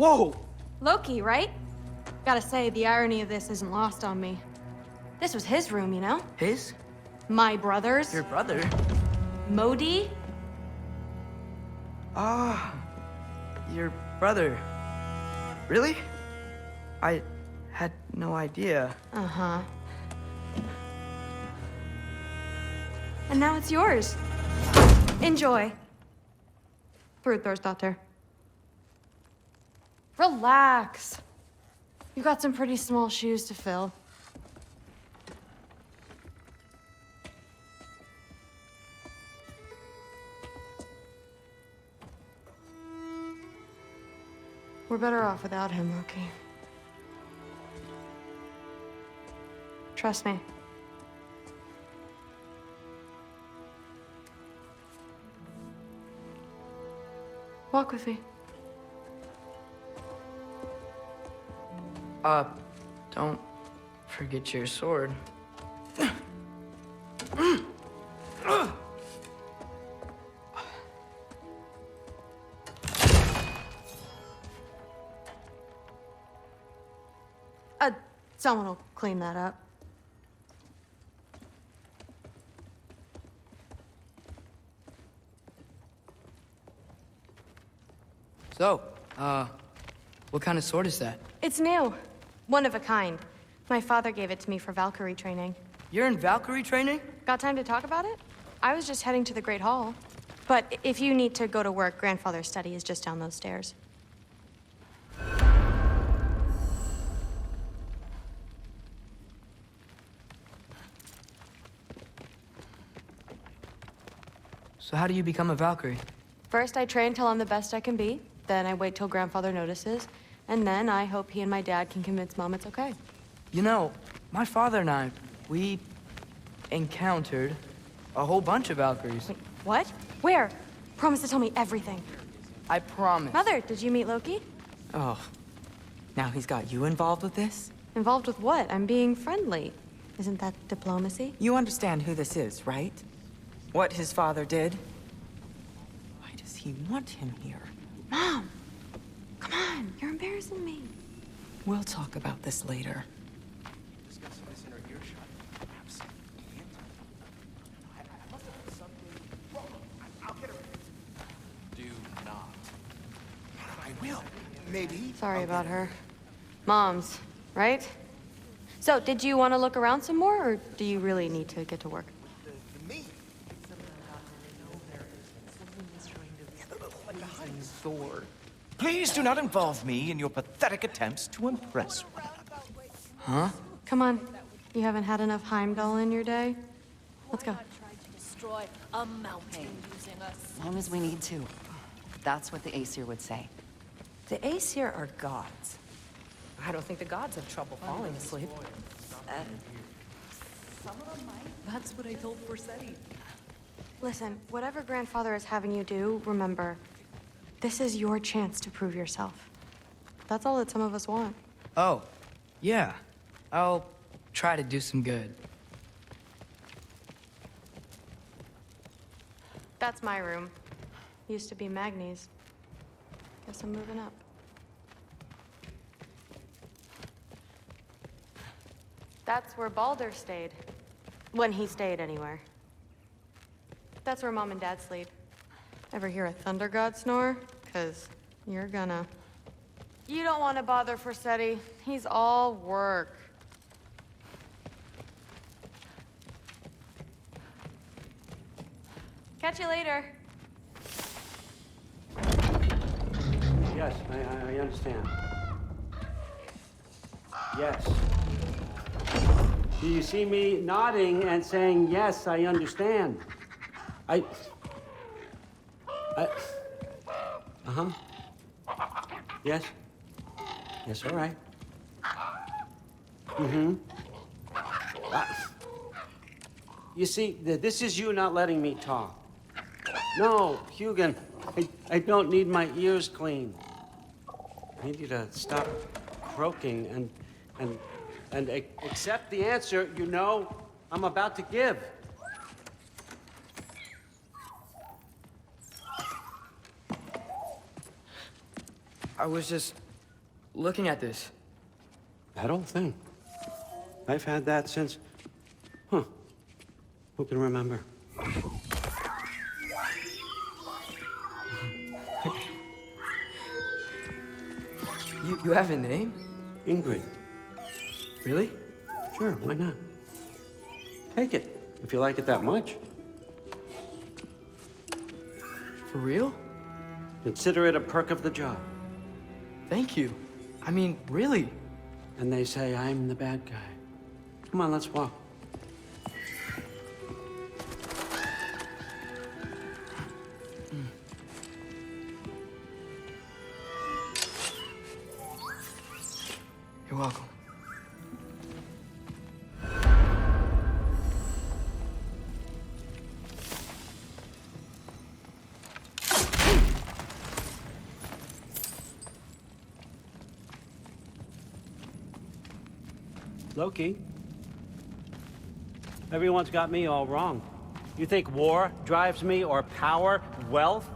Whoa! Loki, right? Gotta say, the irony of this isn't lost on me. This was his room, you know? His? My brother's. Your brother? Modi? Ah, your brother. Really? I had no idea. Uh-huh. And now it's yours. Enjoy. Daughter. Relax. You got some pretty small shoes to fill. We're better off without him, Loki. Trust me. Walk with me. Don't forget your sword. Someone will clean that up. So, what kind of sword is that? It's new. One of a kind. My father gave it to me for Valkyrie training. You're in Valkyrie training? Got time to talk about it? I was just heading to the Great Hall. But if you need to go to work, Grandfather's study is just down those stairs. So how do you become a Valkyrie? First, I train till I'm the best I can be. Then I wait till Grandfather notices. And then I hope he and my dad can convince Mom it's okay. You know, my father and I, we encountered a whole bunch of Valkyries. Wait, what? Where? Promise to tell me everything. I promise. Mother, did you meet Loki? Oh, now he's got you involved with this? Involved with what? I'm being friendly. Isn't that diplomacy? You understand who this is, right? What his father did? Why does he want him here? Mom! Come on, you're embarrassing me. We'll talk about this later. Do not. I will. Maybe. Sorry about her. Mom's, right? So, did you want to look around some more, or do you really need to get to work? Me? Thor. Please do not involve me in your pathetic attempts to impress one another. Huh? Come on. You haven't had enough Heimdall in your day? Let's go. Tried to destroy a mountain using us. As long as we need to. That's what the Aesir would say. The Aesir are gods. I don't think the gods have trouble falling asleep. Some of them might. That's what I told Forseti. Listen, whatever Grandfather is having you do, remember, this is your chance to prove yourself. That's all that some of us want. Oh, yeah. I'll try to do some good. That's my room. Used to be Magni's. Guess I'm moving up. That's where Baldur stayed. When he stayed, anywhere. That's where Mom and Dad sleep. Ever hear a thunder god snore? 'Cause you're gonna. You don't want to bother Forseti. He's all work. Catch you later. Yes, I understand. Yes. Do you see me nodding and saying, yes, I understand? Uh-huh. Yes? Yes, all right. Mm-hmm. You see, this is you not letting me talk. No, Hugin, I don't need my ears cleaned. I need you to stop croaking and accept the answer you know I'm about to give. I was just looking at this. That old thing. I've had that since... Huh. Who can remember? You have a name? Ingrid. Really? Sure, why not? Take it, if you like it that much. For real? Consider it a perk of the job. Thank you. I mean, really. And they say I'm the bad guy. Come on, let's walk. You're welcome. Loki, everyone's got me all wrong. You think war drives me, or power, wealth?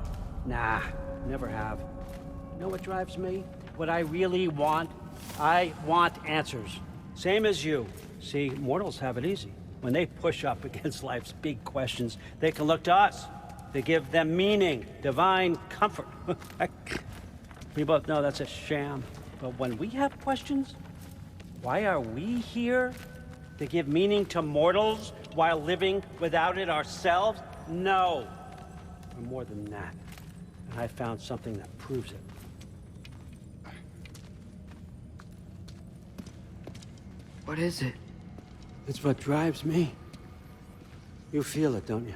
Nah, never have. You know what drives me? What I really want? I want answers. Same as you. See, mortals have it easy. When they push up against life's big questions, they can look to us. They give them meaning, divine comfort. We both know that's a sham. But when we have questions, why are we here? To give meaning to mortals while living without it ourselves? No. We're more than that. And I found something that proves it. What is it? It's what drives me. You feel it, don't you?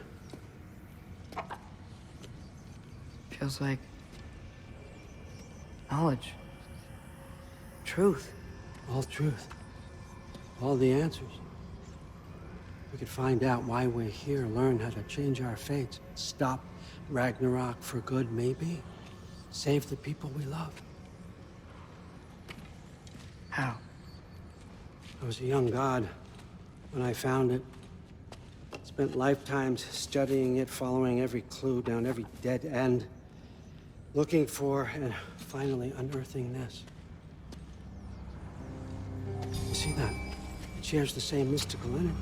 Feels like knowledge. Truth. All truth. All the answers. We could find out why we're here, learn how to change our fates, stop Ragnarok for good, maybe. Save the people we love. How? I was a young god when I found it. Spent lifetimes studying it, following every clue down every dead end, looking for and finally unearthing this. You see that? It shares the same mystical energy.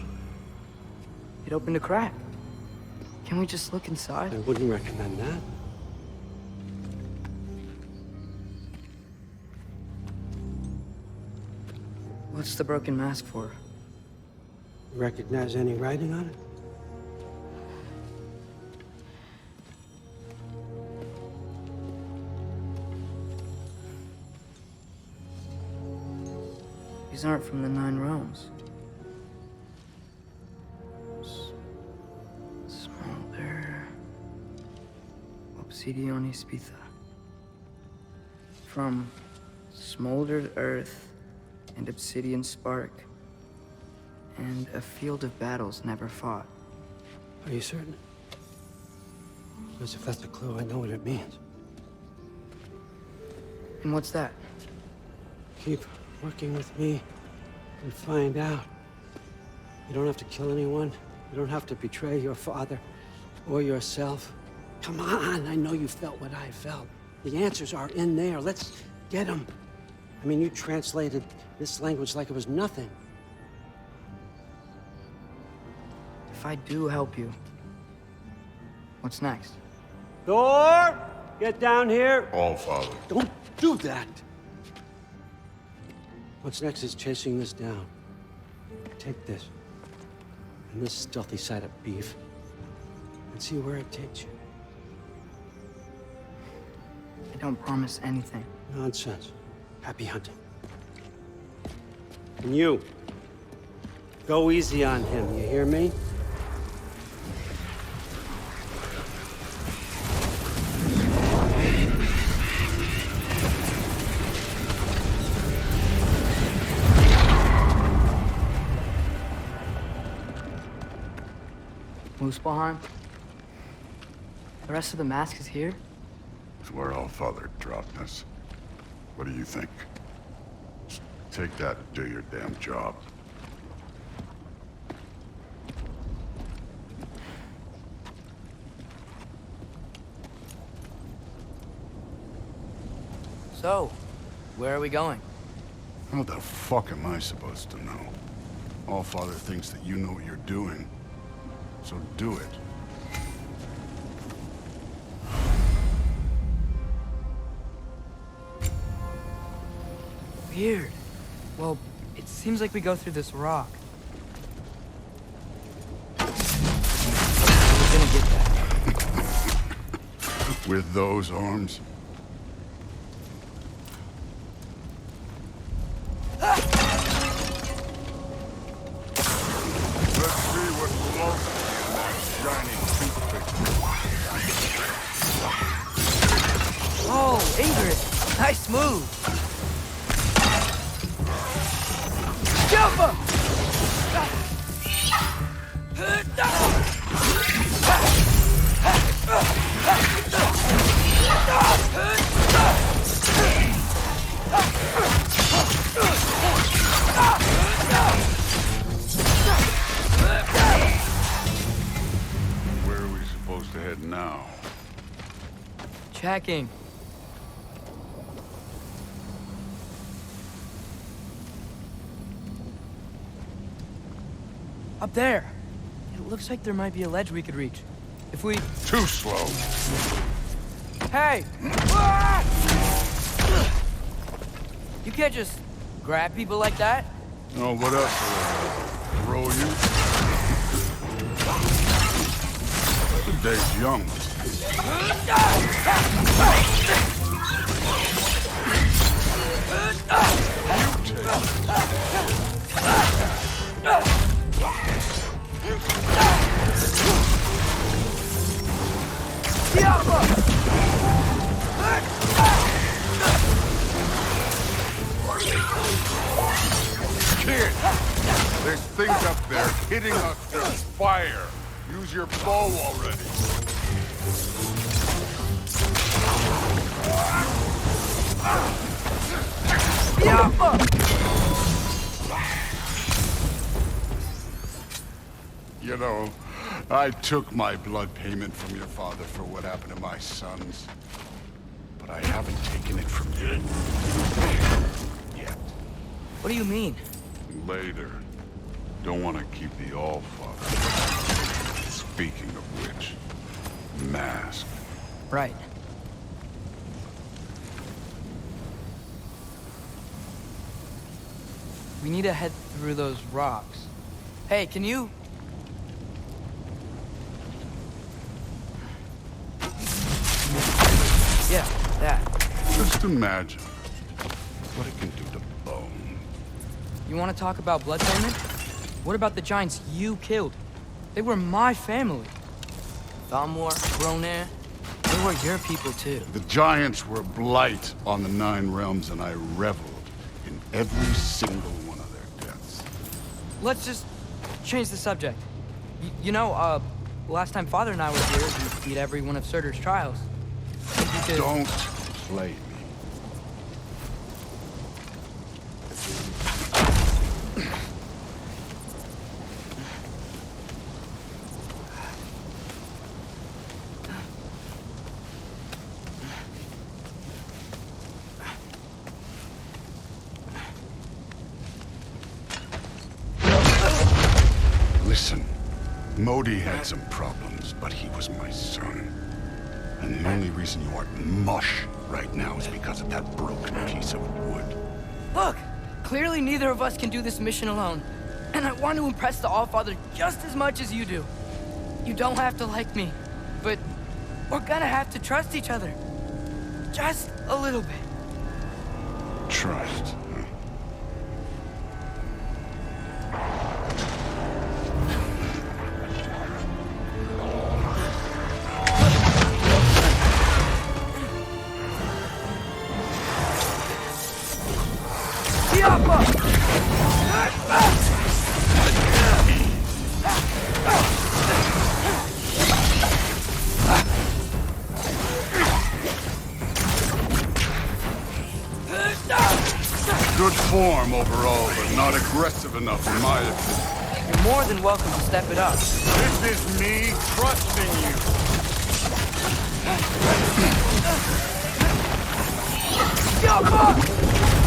It opened a crack. Can we just look inside? I wouldn't recommend that. What's the broken mask for? Recognize any writing on it? These aren't from the Nine Realms. Smolder. Obsidion Ispitha. From smoldered earth and obsidian spark. And a field of battles never fought. Are you certain? Because if that's a clue, I know what it means. And what's that? Keep working with me and find out. You don't have to kill anyone. You don't have to betray your father or yourself. Come on, I know you felt what I felt. The answers are in there. Let's get them. I mean, you translated this language like it was nothing. If I do help you, what's next? Thor, get down here. All, Father. Don't do that. What's next is chasing this down. Take this, and this stealthy side of beef, and see where it takes you. I don't promise anything. Nonsense. Happy hunting. And you, go easy on him, you hear me? Muspelheim? The rest of the mask is here? It's where All Father dropped us. What do you think? Just take that and do your damn job. So, Where are we going? How the fuck am I supposed to know? Allfather thinks that you know what you're doing. So do it. Weird. Well, it seems like we go through this rock. We're gonna get that. With those arms? Let's see what's lost in that shiny toothpick. Oh, Ingrid! Nice move! Jump up! Where are we supposed to head now? Checking. Up there. It looks like there might be a ledge we could reach. If we... Too slow. Hey! You can't just grab people like that. Oh, what else? Throw you? The day's young. Kid, there's things up there hitting us with fire. Use your bow already. You know, I took my blood payment from your father for what happened to my sons. But I haven't taken it from you. Yet. What do you mean? Later. Don't want to keep the Allfather. Speaking of which, mask. Right. We need to head through those rocks. Hey, can you... Yeah, that. Just imagine what it can do to bone. You want to talk about blood payment? What about the giants you killed? They were my family. Thamor, Ronan, they were your people too. The giants were blight on the Nine Realms, and I reveled in every single one of their deaths. Let's just change the subject. You know, last time Father and I were here, we beat every one of Surtur's trials. Think you could... Don't play me. Listen, Modi had some problems, but he was my son. And the only reason you aren't mush right now is because of that broken piece of wood. Look! Clearly neither of us can do this mission alone. And I want to impress the Allfather just as much as you do. You don't have to like me, but we're gonna have to trust each other. Just a little bit. Trust. Huh? Good form overall, but not aggressive enough in my opinion. You're more than welcome to step it up. This is me trusting you. Jump up!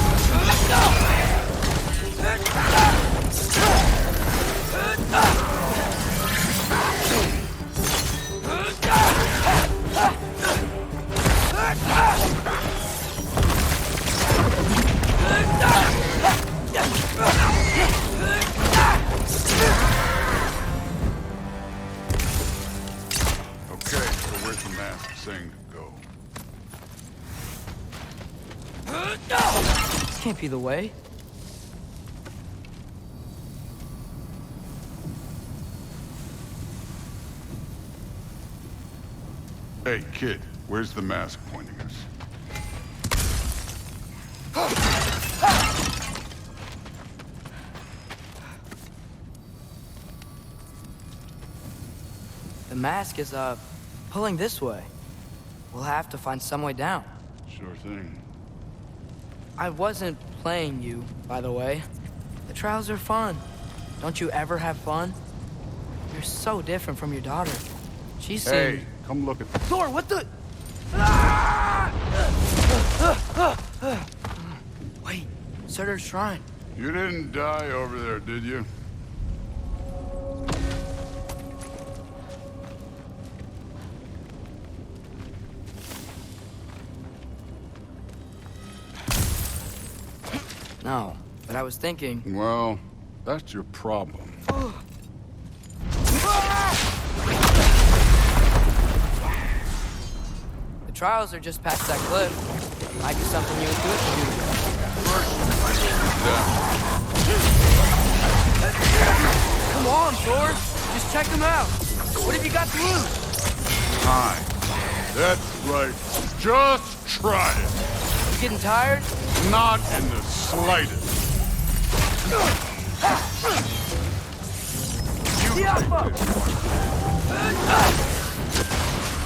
Okay, so where's the mask saying to go? This can't be the way. Hey, kid, where's the mask pointing us? The mask is, pulling this way. We'll have to find some way down. Sure thing. I wasn't playing you, by the way. The trials are fun. Don't you ever have fun? You're so different from your daughter. She seemed... Hey, come look at this. Thor, what the... Wait, Surtur's shrine. You didn't die over there, did you? No, but I was thinking... Well, that's your problem. The trials are just past that cliff. Might be something you and Good can do. Come on, Thor. Just check them out. What have you got to lose? Time. That's right. Just try it. You getting tired? Not in the slightest.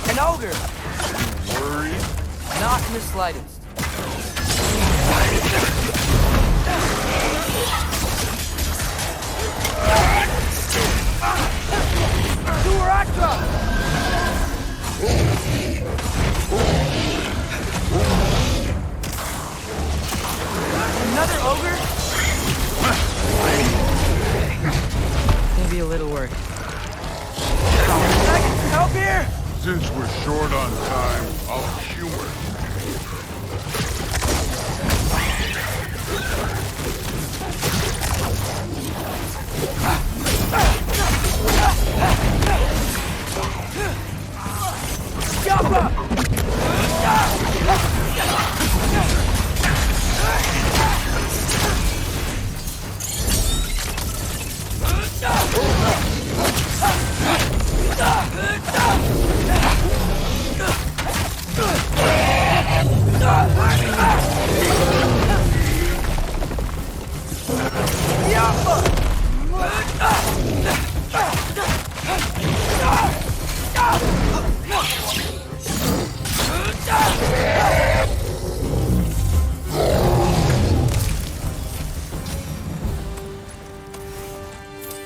An ogre. Worried? Not in the slightest. Another ogre? Maybe a little work. Can I get some help here? Since we're short on time, I'll humor.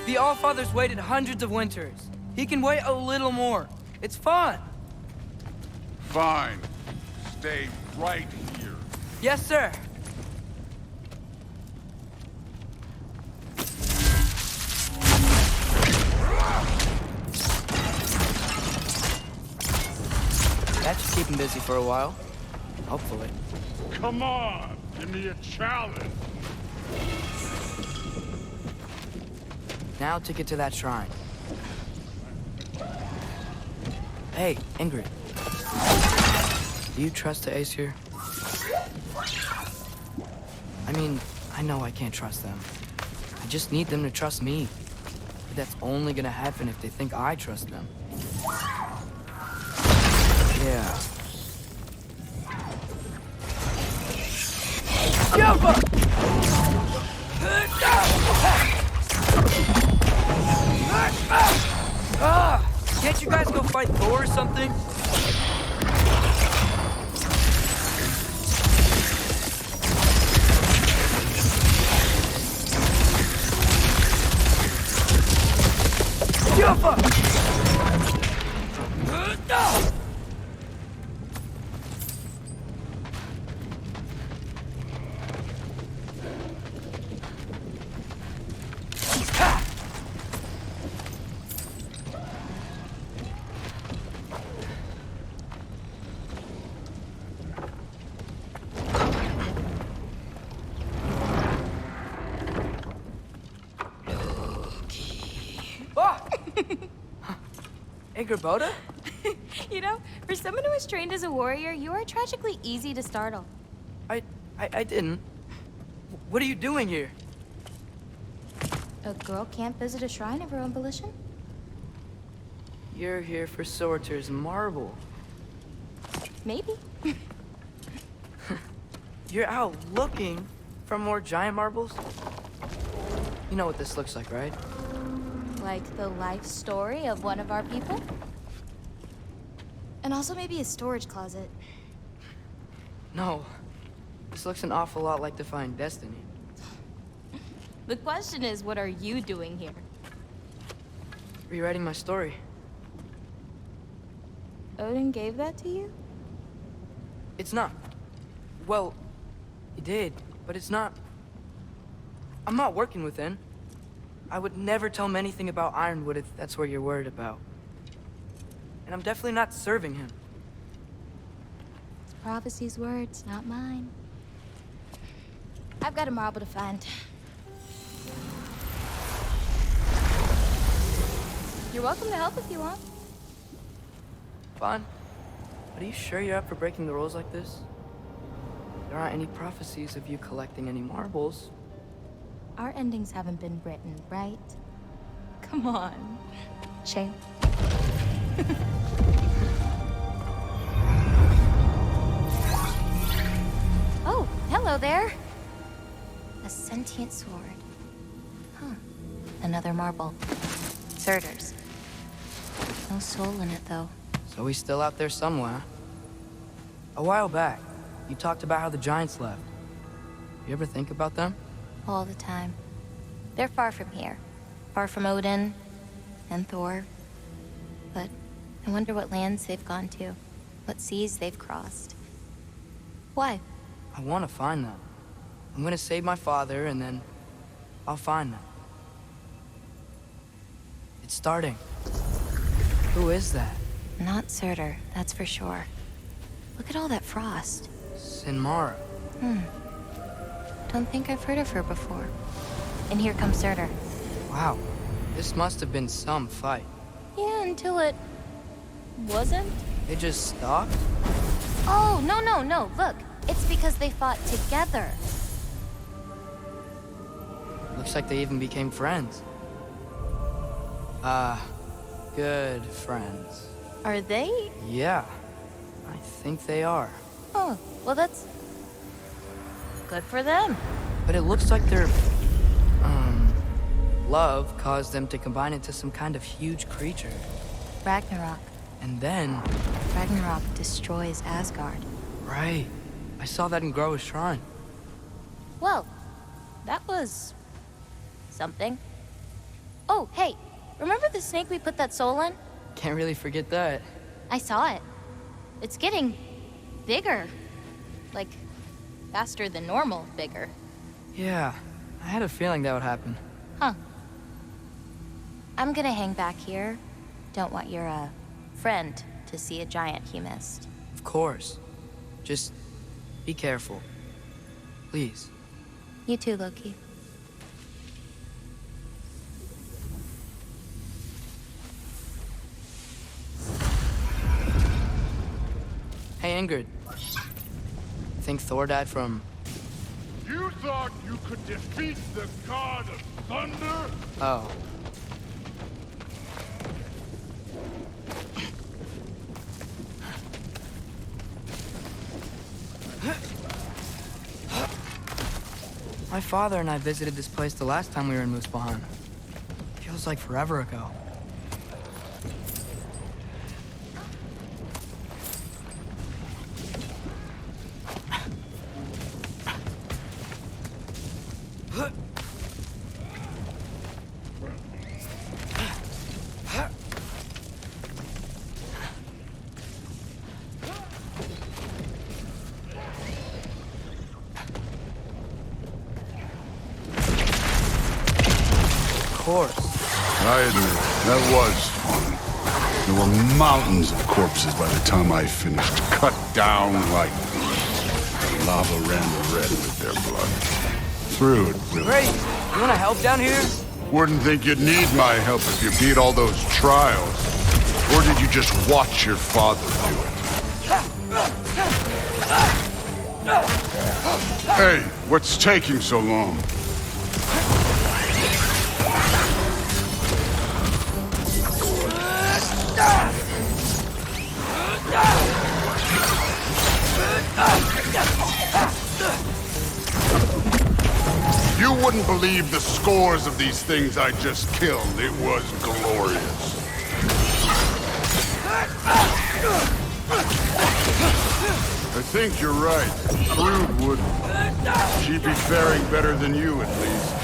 The Allfather's waited hundreds of winters. He can wait a little more. It's fun. Fine. Stay right here. Yes, sir. That should keep him busy for a while. Hopefully. Come on, give me a challenge. Now to get to that shrine. Hey, Ingrid. Do you trust the Aesir? I mean, I know I can't trust them. I just need them to trust me. But that's only gonna happen if they think I trust them. Yeah. Can't you guys go fight Thor or something? Oh! Hey, Gerboda? You know, for someone who was trained as a warrior, you are tragically easy to startle. I didn't. What are you doing here? A girl can't visit a shrine of her own volition? You're here for Sorter's marble. Maybe. You're out looking for more giant marbles? You know what this looks like, right? Like the life story of one of our people? And also maybe a storage closet. No. This looks an awful lot like Defying Destiny. The question is, what are you doing here? Rewriting my story. Odin gave that to you? It's not. Well, he did, but it's not. I'm not working with him. I would never tell him anything about Ironwood if that's what you're worried about. And I'm definitely not serving him. It's prophecy's words, not mine. I've got a marble to find. You're welcome to help if you want. Fine. But are you sure you're up for breaking the rules like this? There aren't any prophecies of you collecting any marbles. Our endings haven't been written, right? Come on. Shame. Oh, hello there. A sentient sword. Huh. Another marble. Surtur's. No soul in it, though. So he's still out there somewhere. A while back, you talked about how the Giants left. You ever think about them? All the time. They're far from here. Far from Odin and Thor. But I wonder what lands they've gone to. What seas they've crossed. Why? I want to find them. I'm gonna save my father, and then I'll find them. It's starting. Who is that? Not Surtur, that's for sure. Look at all that frost. Sinmara. Don't think I've heard of her before. And here comes Surtur. Wow. This must have been some fight. Yeah, until it... wasn't? They just stopped? Oh, no. Look, it's because they fought together. Looks like they even became friends. Good friends. Are they? Yeah, I think they are. Oh, well that's... good for them. But it looks like their, love caused them to combine into some kind of huge creature. Ragnarok. And then... Ragnarok destroys Asgard. Right. I saw that in Groa's shrine. Well, that was... something. Oh, hey, remember the snake we put that soul in? Can't really forget that. I saw it. It's getting... bigger. Like, faster than normal bigger. Yeah, I had a feeling that would happen. Huh. I'm gonna hang back here. Don't want your, friend to see a giant he missed. Of course. Just be careful. Please. You too, Loki. Hey, Ingrid. Think Thor died from... You thought you could defeat the god of thunder? Oh. My father and I visited this place the last time we were in Muspelheim. Feels like forever ago. I admit, that was fun. There were mountains of corpses by the time I finished, cut down like the lava ran red with their blood. Through it, really. Great! You wanna help down here? Wouldn't think you'd need my help if you beat all those trials. Or did you just watch your father do it? Hey, what's taking so long? You wouldn't believe the scores of these things I just killed. It was glorious. I think you're right. Brood would. She'd be faring better than you, at least.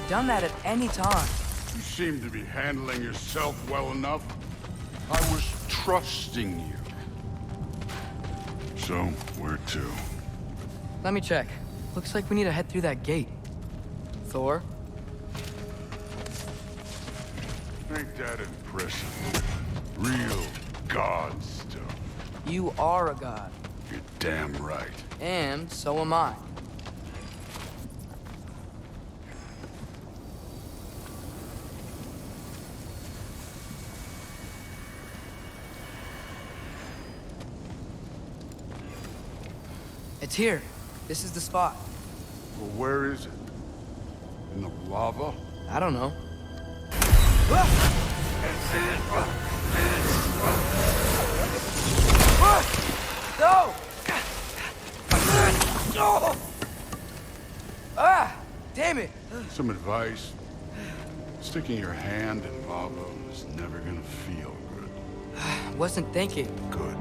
Done that at any time. You seem to be handling yourself well enough. I was trusting you. So, where to? Let me check. Looks like we need to head through that gate. Thor? Ain't that impressive? Real god stuff. You are a god. You're damn right. And so am I. It's here. This is the spot. Well, where is it? In the lava? I don't know. No! Ah! Damn it! Some advice. Sticking your hand in lava is never gonna feel good. Wasn't thinking. Good.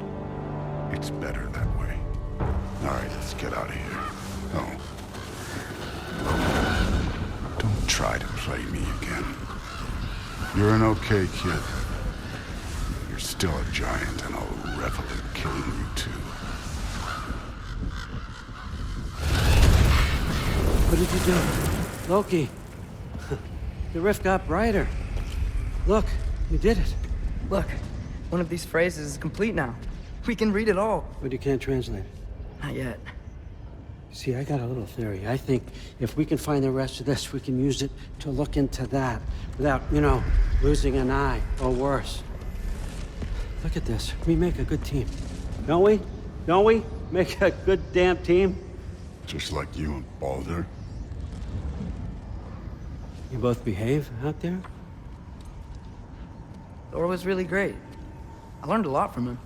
It's better that way. All right, let's get out of here. Oh. Don't try to play me again. You're an okay kid. You're still a giant, and I'll revel in killing you too. What did you do? Loki. The rift got brighter. Look, you did it. Look, one of these phrases is complete now. We can read it all. But you can't translate it. Not yet. See, I got a little theory. I think if we can find the rest of this, we can use it to look into that without, losing an eye or worse. Look at this. We make a good team. Don't we? Don't we? Make a good damn team? Just like you and Baldur. You both behave out there? Thor was really great. I learned a lot from him.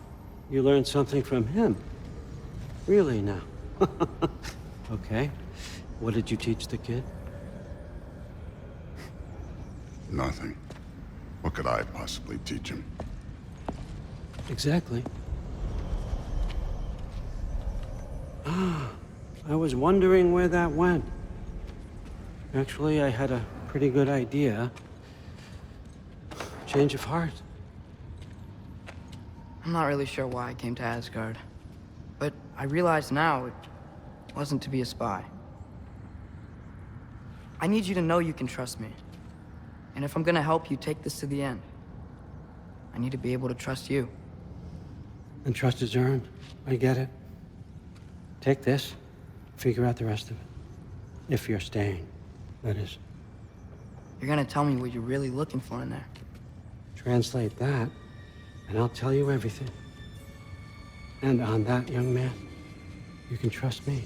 You learned something from him? Really now? Okay. What did you teach the kid? Nothing. What could I possibly teach him? Exactly. I was wondering where that went. Actually, I had a pretty good idea. Change of heart. I'm not really sure why I came to Asgard. But I realize now it wasn't to be a spy. I need you to know you can trust me. And if I'm gonna help you take this to the end, I need to be able to trust you. And trust is earned. I get it. Take this, figure out the rest of it. If you're staying, that is. You're gonna tell me what you're really looking for in there. Translate that, and I'll tell you everything. And on that, young man, you can trust me.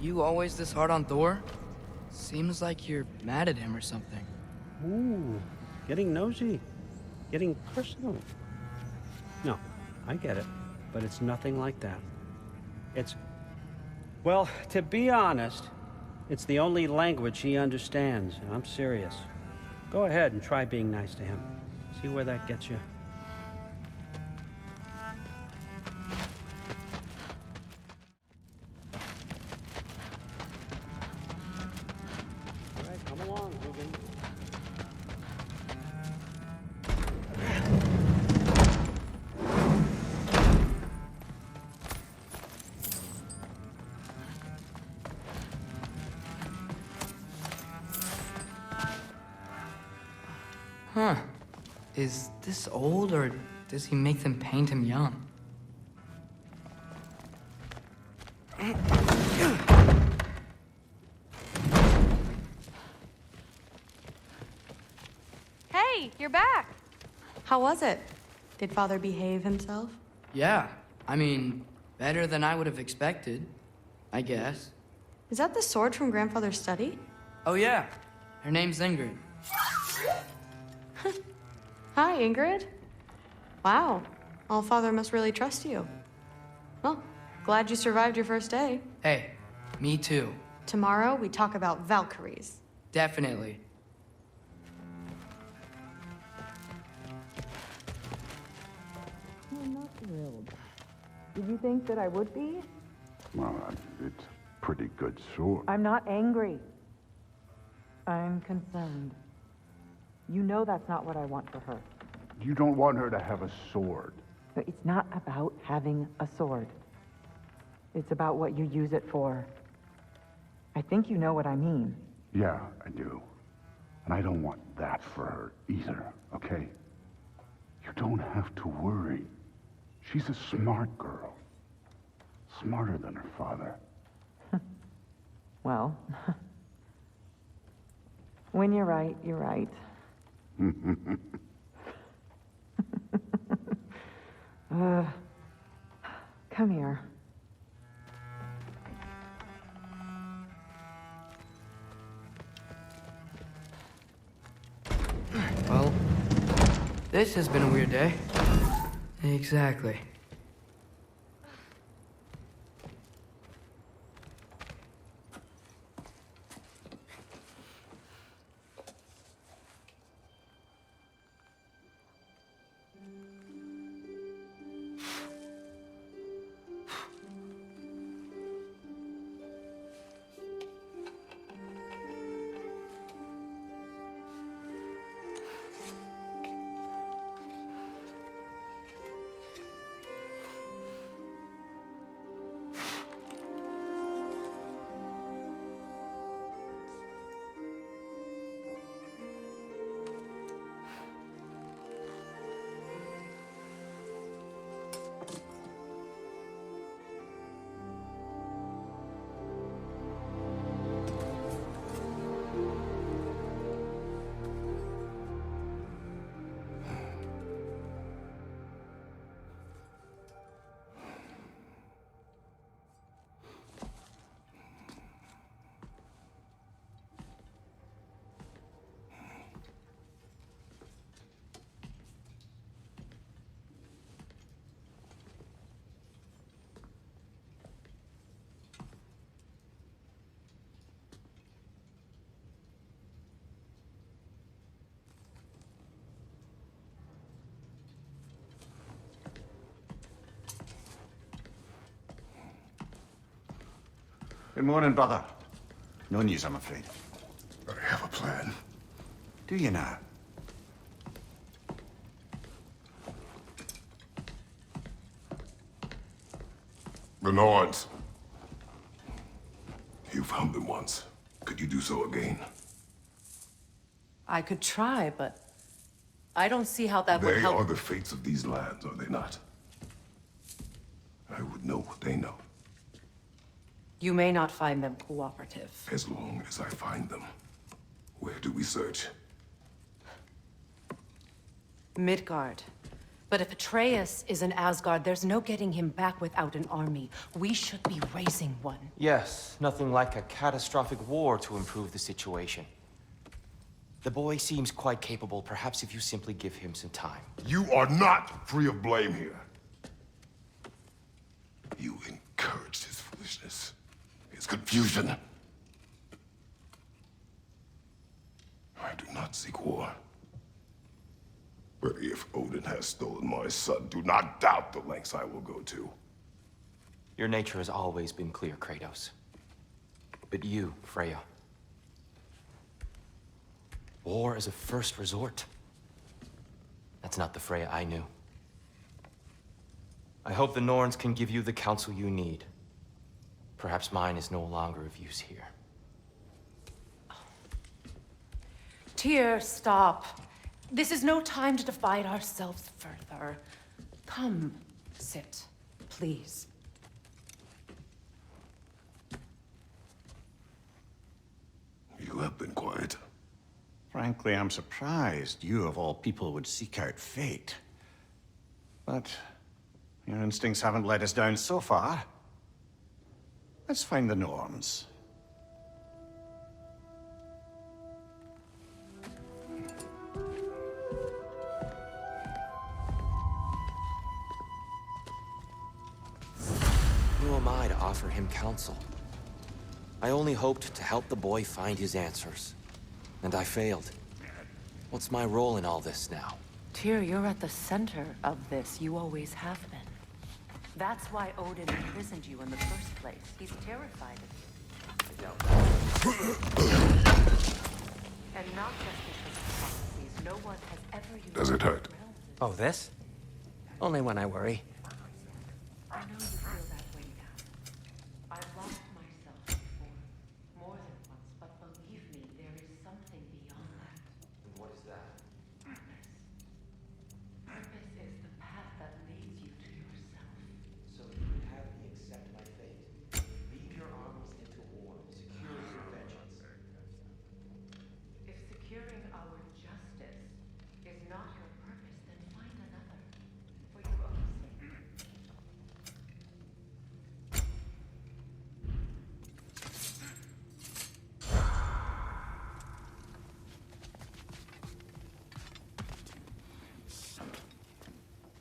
You always this hard on Thor? Seems like you're mad at him or something. Ooh, getting nosy. Getting personal. No, I get it. But it's nothing like that. It's Well, to be honest, it's the only language he understands, and I'm serious. Go ahead and try being nice to him. See where that gets you. All right, come along, Hogan. Huh. Is this old, or does he make them paint him young? Hey, you're back! How was it? Did Father behave himself? Yeah. I mean, better than I would have expected, I guess. Is that the sword from Grandfather's study? Oh, yeah. Her name's Ingrid. Hi, Ingrid. Wow. All-Father must really trust you. Well, glad you survived your first day. Hey, me too. Tomorrow, we talk about Valkyries. Definitely. I'm not thrilled. Did you think that I would be? Well, it's a pretty good sword. I'm not angry. I'm concerned. You know that's not what I want for her. You don't want her to have a sword. But it's not about having a sword. It's about what you use it for. I think you know what I mean. Yeah, I do. And I don't want that for her either, okay? You don't have to worry. She's a smart girl. Smarter than her father. Well, when you're right, you're right. Come here. Well, this has been a weird day. Exactly. Good morning, brother. No news, I'm afraid. I have a plan. Do you now? The Norns. You found them once. Could you do so again? I could try, but I don't see how that would They help. are the fates of these lands, are they not? I would know what they know, You may not find them cooperative. as long as I find them. Where do we search? Midgard. But if Atreus is in Asgard, there's no getting him back without an army. We should be raising one. Yes, nothing like a catastrophic war to improve the situation. The boy seems quite capable. Perhaps if you simply give him some time. You are not free of blame here. You encouraged his foolishness. confusion. I do not seek war. But if Odin has stolen my son, do not doubt the lengths I will go to. Your nature has always been clear, Kratos. But you, Freya. War is a first resort. That's not the Freya I knew. I hope the Norns can give you the counsel you need. Perhaps mine is no longer of use here. Tyr, stop. This is no time to divide ourselves further. Come, sit, please. You have been quiet. Frankly, I'm surprised you, of all people, would seek out fate. But your instincts haven't let us down so far. Let's find the Norns. Who am I to offer him counsel? I only hoped to help the boy find his answers. And I failed. What's my role in all this now? Tyr, you're at the center of this. You always have been. That's why Odin imprisoned you in the first place. He's terrified of you. And not just because of prophecies. No one has ever used... Does it hurt? Oh, this? Only when I worry. I know you feel that way now. I've lost myself before. More than once, but believe me, there is something beyond that. And what is that? Purpose. Purpose is the path that leads you to yourself. So you would have me accept my fate. Leave your armies into war. Secure your vengeance. If securing our justice is not your purpose, then find another. For your own sake.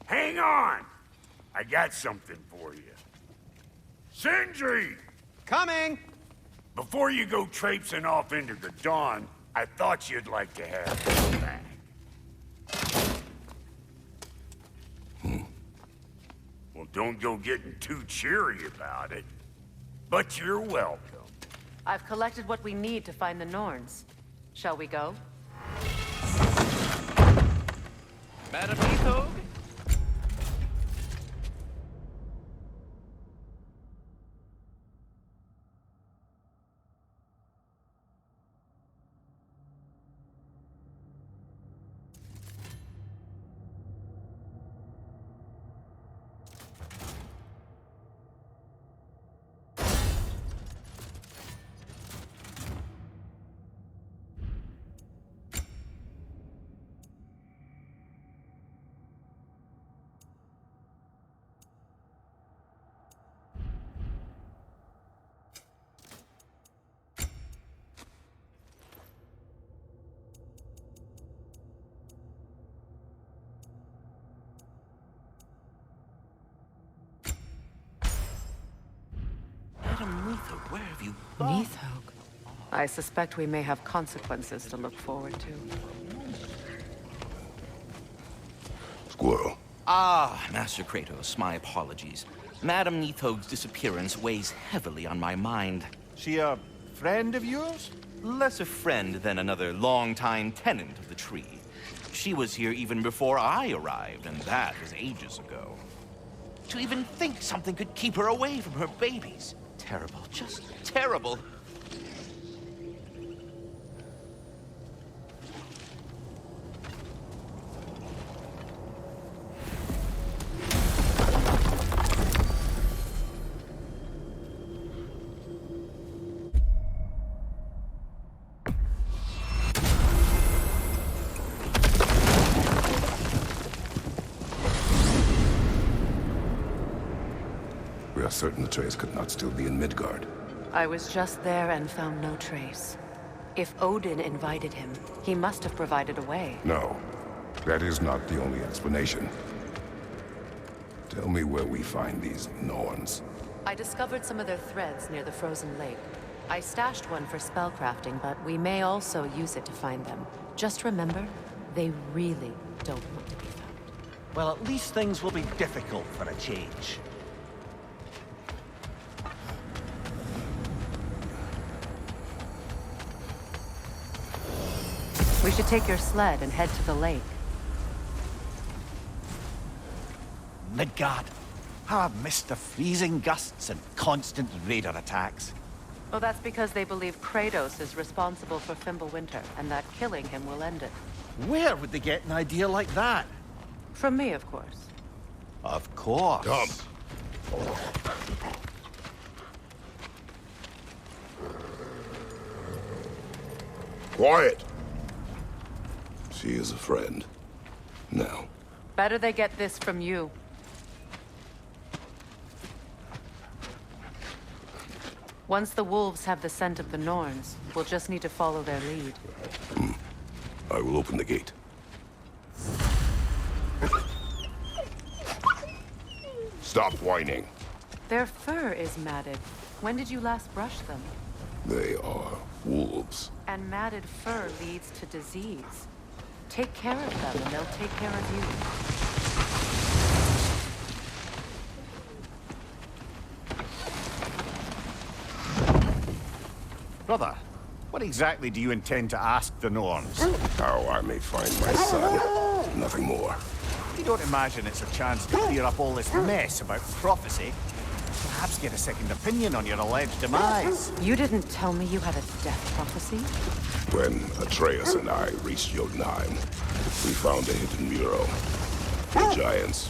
Hang on! I got something for you. Sindri! Coming! Before you go traipsing off into the dawn, I thought you'd like to have this back. Well, don't go getting too cheery about it. But you're welcome. I've collected what we need to find the Norns. Shall we go? Madam Nithog? Nithog, where have you Nithog. I suspect we may have consequences to look forward to. Squirrel. Ah, Master Kratos, my apologies. Madam Nithog's disappearance weighs heavily on my mind. She a friend of yours? Less a friend than another longtime tenant of the tree. She was here even before I arrived, and that was ages ago. To even think something could keep her away from her babies. Terrible, just terrible. We are certain the trace could not still be in Midgard. I was just there and found no trace. If Odin invited him, he must have provided a way. No, that is not the only explanation. Tell me where we find these Norns. I discovered some of their threads near the frozen lake. I stashed one for spellcrafting, but we may also use it to find them. Just remember, they really don't want to be found. Well, at least things will be difficult for a change. We should take your sled and head to the lake. Midgard, how I've missed the freezing gusts and constant raider attacks. Well, that's because they believe Kratos is responsible for Fimbulwinter, and that killing him will end it. Where would they get an idea like that? From me, of course. Of course. Come. Quiet. She is a friend. Now. Better they get this from you. Once the wolves have the scent of the Norns, we'll just need to follow their lead. I will open the gate. Stop whining. Their fur is matted. When did you last brush them? They are wolves. And matted fur leads to disease. Take care of them, and they'll take care of you. Brother, what exactly do you intend to ask the Norns? How I may find my son. Nothing more. You don't imagine it's a chance to clear up all this mess about prophecy? Perhaps get a second opinion on your alleged demise. You didn't tell me you had a death prophecy? When Atreus and I reached Jotunheim, we found a hidden mural. The giants,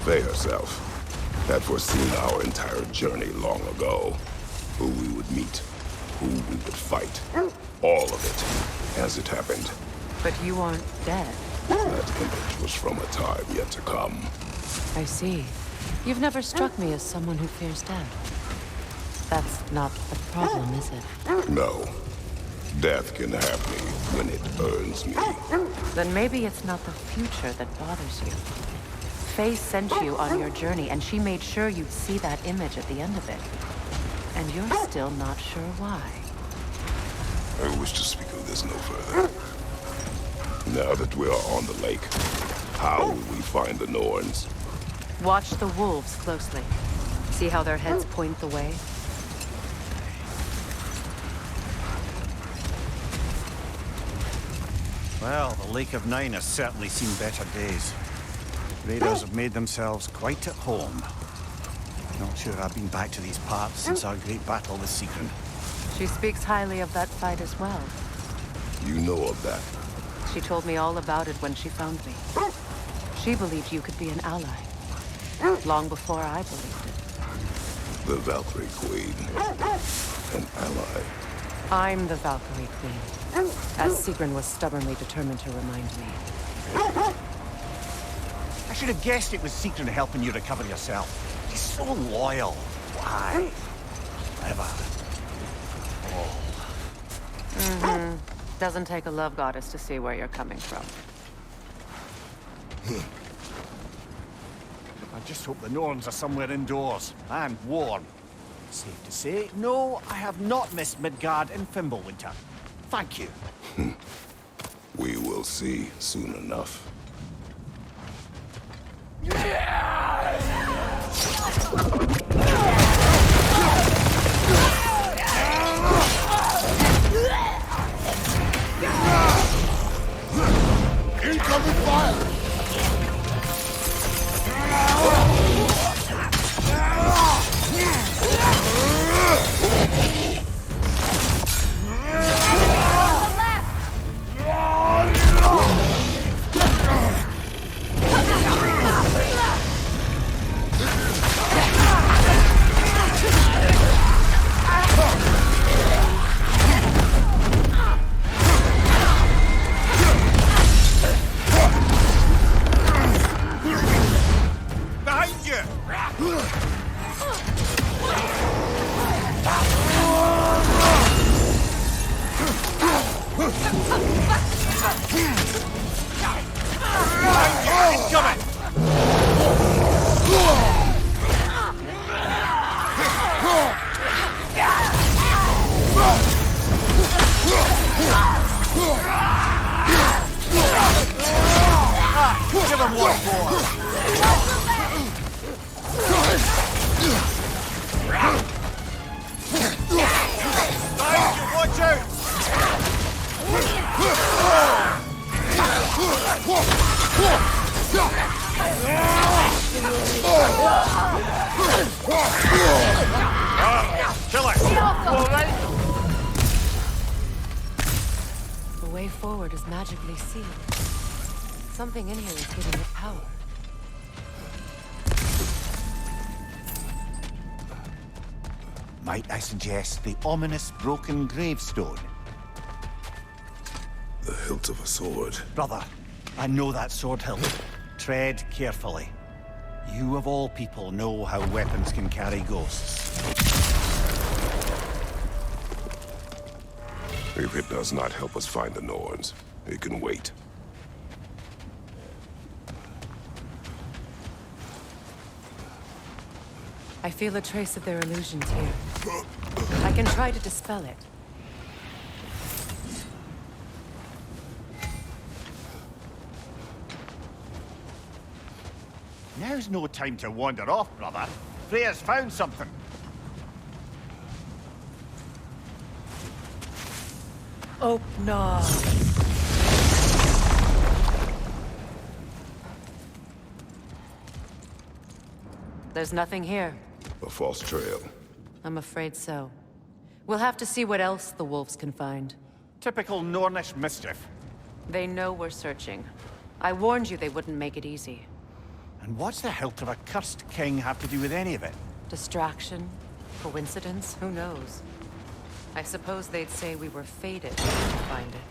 they herself, had foreseen our entire journey long ago. Who we would meet, who we would fight. All of it, as it happened. But you aren't dead. That image was from a time yet to come. I see. You've never struck me as someone who fears death. That's not a problem, is it? No. Death can have me when it earns me. Then maybe it's not the future that bothers you. Faye sent you on your journey, and she made sure you'd see that image at the end of it. And you're still not sure why. I wish to speak of this no further. Now that we are on the lake, how will we find the Norns? Watch the wolves closely. See how their heads point the way? Well, the Lake of Nine has certainly seen better days. Raiders have made themselves quite at home. Not sure I've been back to these parts since our great battle with Sigrun. She speaks highly of that fight as well. You know of that? She told me all about it when she found me. She believed you could be an ally. Long before I believed it. The Valkyrie Queen. An ally. I'm the Valkyrie Queen. As Sigrun was stubbornly determined to remind me. I should have guessed it was Sigrun helping you recover yourself. He's so loyal. Why? Clever. Mm-hmm. Doesn't take a love goddess to see where you're coming from. I just hope the Norns are somewhere indoors and warm. Safe to say, no, I have not missed Midgard in Fimbulwinter. Thank you. We will see soon enough. Incoming fire! Behind you! Incoming! Give him one more! Watch out! Kill it! The way forward is magically sealed. Something in here is giving it power. Might I suggest the ominous broken gravestone? The hilt of a sword. Brother, I know that sword hilt. Tread carefully. You of all people know how weapons can carry ghosts. If it does not help us find the Norns, it can wait. I feel a trace of their illusions here. I can try to dispel it. Now's no time to wander off, brother. Freya's found something. Oh, no. There's nothing here. A false trail. I'm afraid so. We'll have to see what else the wolves can find. Typical Nornish mischief. They know we're searching. I warned you they wouldn't make it easy. And what's the hilt of a cursed king have to do with any of it? Distraction? Coincidence? Who knows? I suppose they'd say we were fated to find it.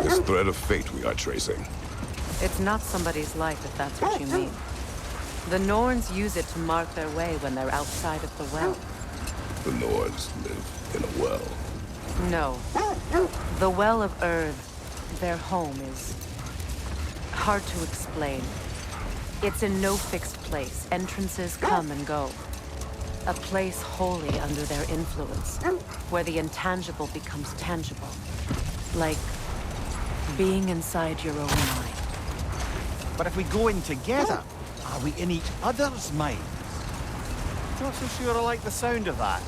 This thread of fate we are tracing. It's not somebody's life, if that's what you mean. The Norns use it to mark their way when they're outside of the well. The Norns live in a well. No. The Well of Earth, their home, is hard to explain. It's in no fixed place. Entrances come and go. A place wholly under their influence, where the intangible becomes tangible. Like being inside your own mind. But if we go in together, are we in each other's minds? Not so sure I like the sound of that.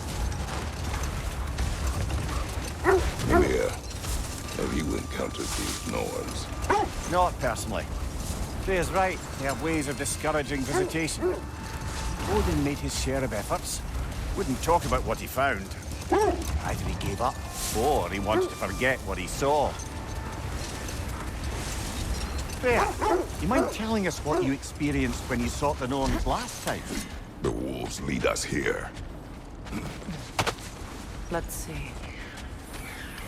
Mimir, have you encountered these Norns? Not personally. Freya's right. They have ways of discouraging visitation. Odin made his share of efforts. Wouldn't talk about what he found. Either he gave up, or he wanted to forget what he saw. Freya, you mind telling us what you experienced when you sought the Norns last time? The wolves lead us here. Let's see.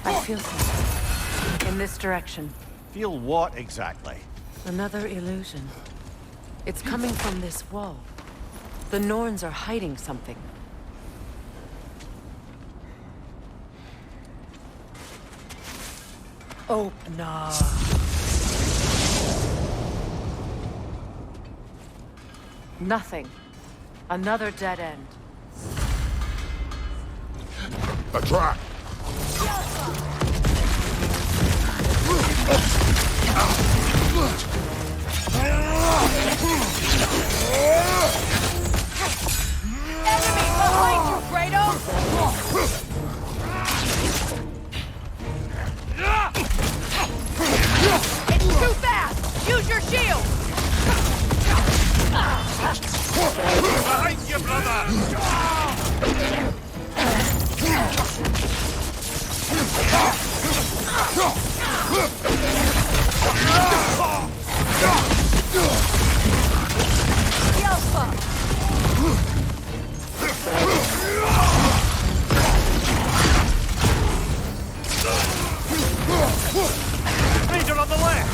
I feel something. In this direction. Feel what exactly? Another illusion. It's coming from this wall. The Norns are hiding something. Oh, no. Nothing. Another dead end. A trap! Enemy behind you, Kratos! It's too fast! Use your shield! Behind you, brother! Ranger on the left!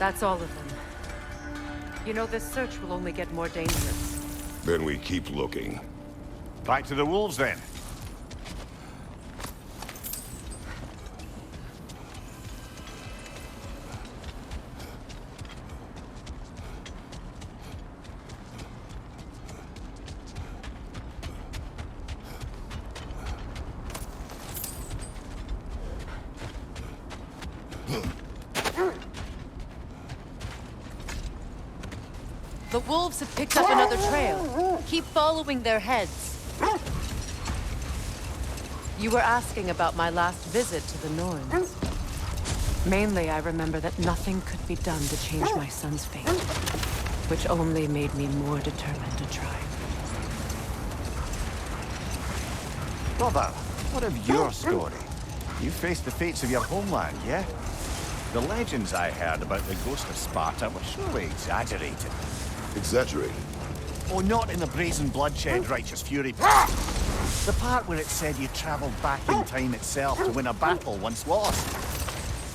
That's all of them. You know, this search will only get more dangerous. Then we keep looking. Back to the wolves, then. The wolves have picked up another trail. Keep following their heads. You were asking about my last visit to the Norns. Mainly, I remember that nothing could be done to change my son's fate, which only made me more determined to try. Brother, what of your story? You faced the fates of your homeland, yeah? The legends I heard about the ghost of Sparta were surely exaggerated. Exaggerated? Oh, not in the brazen bloodshed, righteous fury. The part where it said you traveled back in time itself to win a battle once lost.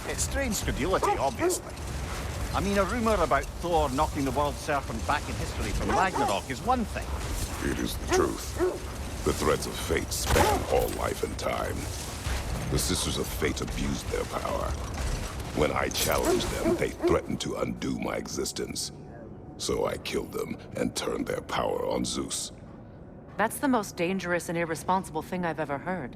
It's strange credulity, obviously. I mean, a rumor about Thor knocking the world serpent back in history from RAGNAROK is one thing. It is the truth. The threads of fate span all life and time. The Sisters of Fate abused their power. When I challenged them, they threatened to undo my existence. So I killed them and turned their power on Zeus. That's the most dangerous and irresponsible thing I've ever heard.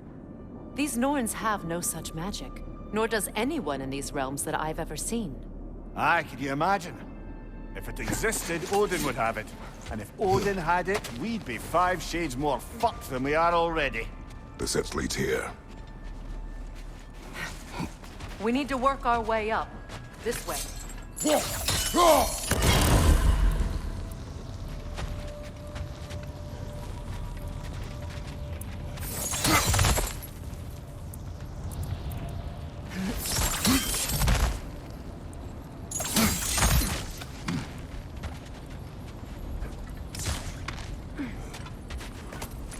These Norns have no such magic, nor does anyone in these realms that I've ever seen. Aye, can you imagine? If it existed, Odin would have it. And if Odin had it, we'd be 5 shades more fucked than we are already. The set leads here. We need to work our way up. This way.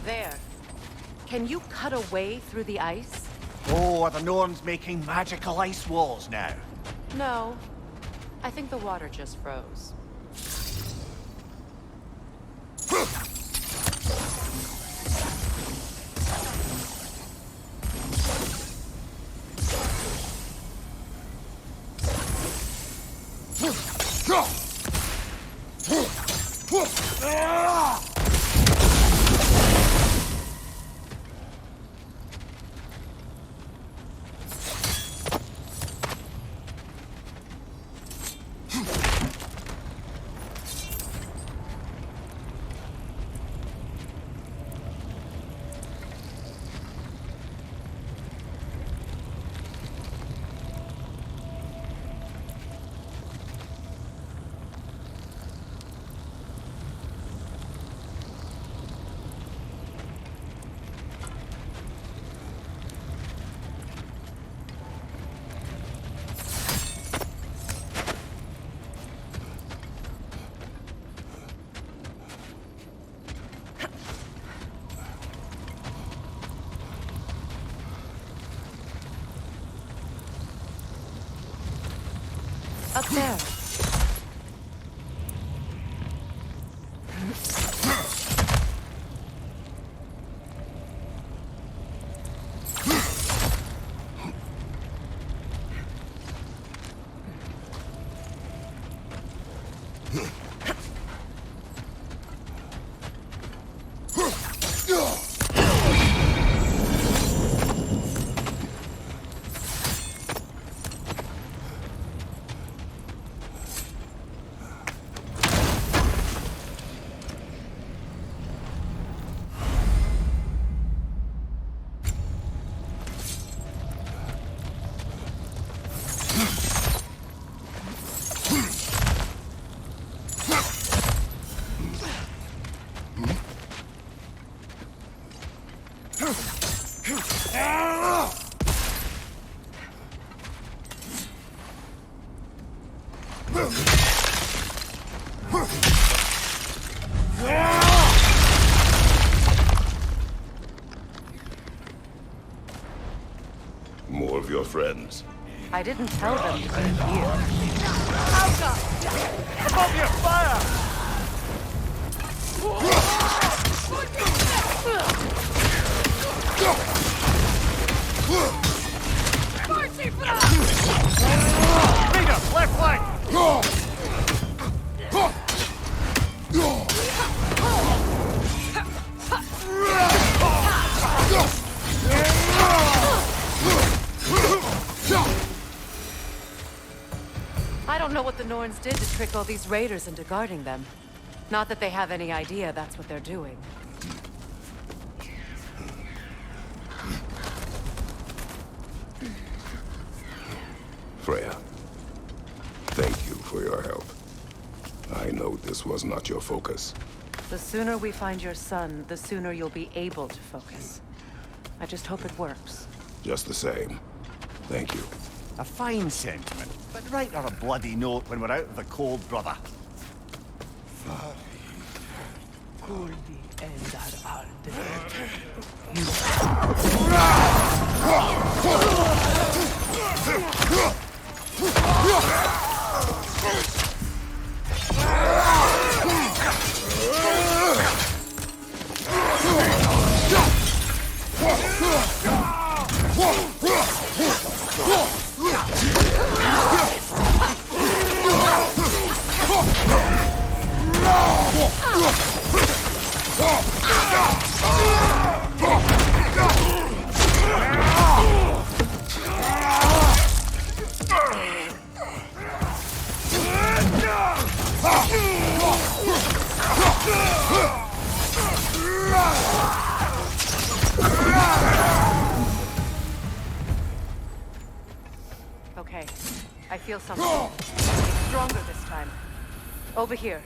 There. Can you cut a way through the ice? Oh, are the Norns making magical ice walls now? No. I think the water just froze. Up there. More of your friends. I didn't tell them to be here. Above you! Fire! Leader, left flank! I don't know what the Norns did to trick all these raiders into guarding them. Not that they have any idea that's what they're doing. Freya, thank you for your help. I know this was not your focus. The sooner we find your son, the sooner you'll be able to focus. I just hope it works. Just the same, thank you. A fine sentiment, but write her a bloody note when we're out of the cold, brother. Okay, I feel something. It's stronger this time. Over here.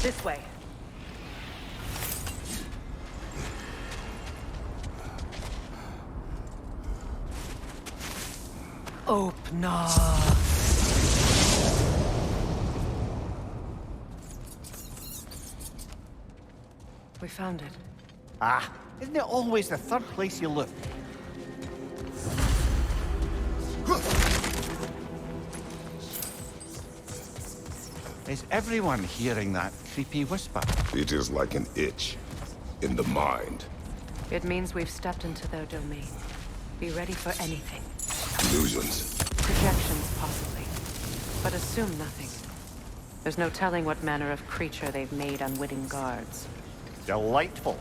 This way. Open up. We found it. Ah, isn't it always the third place you look? Is everyone hearing that creepy whisper? It is like an itch in the mind. It means we've stepped into their domain. Be ready for anything. Illusions. Projections, possibly. But assume nothing. There's no telling what manner of creature they've made unwitting guards. Delightful.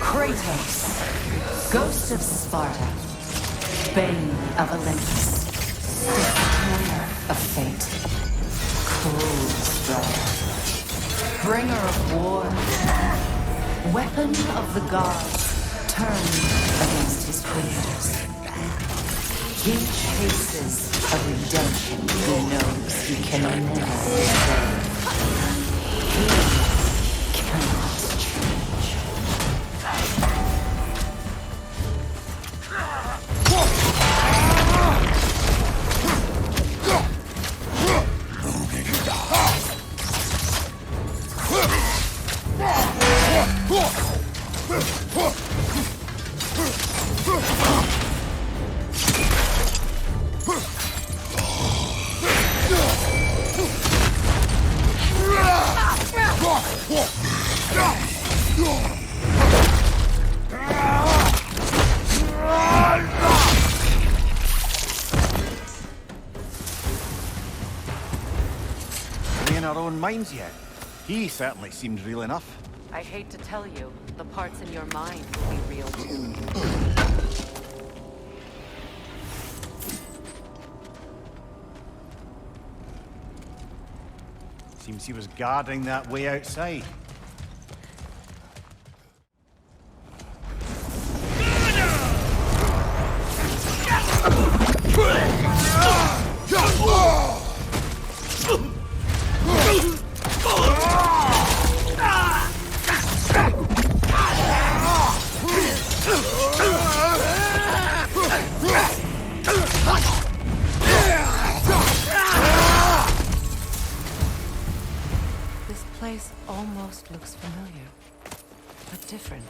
Kratos, Ghost of Sparta, Bane of Olympus, Destroyer of Fate, Cruel Strider, Bringer of War, Weapon of the Gods, turned against his creators. He chases a redemption he knows he can never deserve. He cannot change. We in our own minds yet? He certainly seemed real enough. I hate to tell you, the parts in your mind will be real too. Seems he was guarding that way outside. This place almost looks familiar, but different.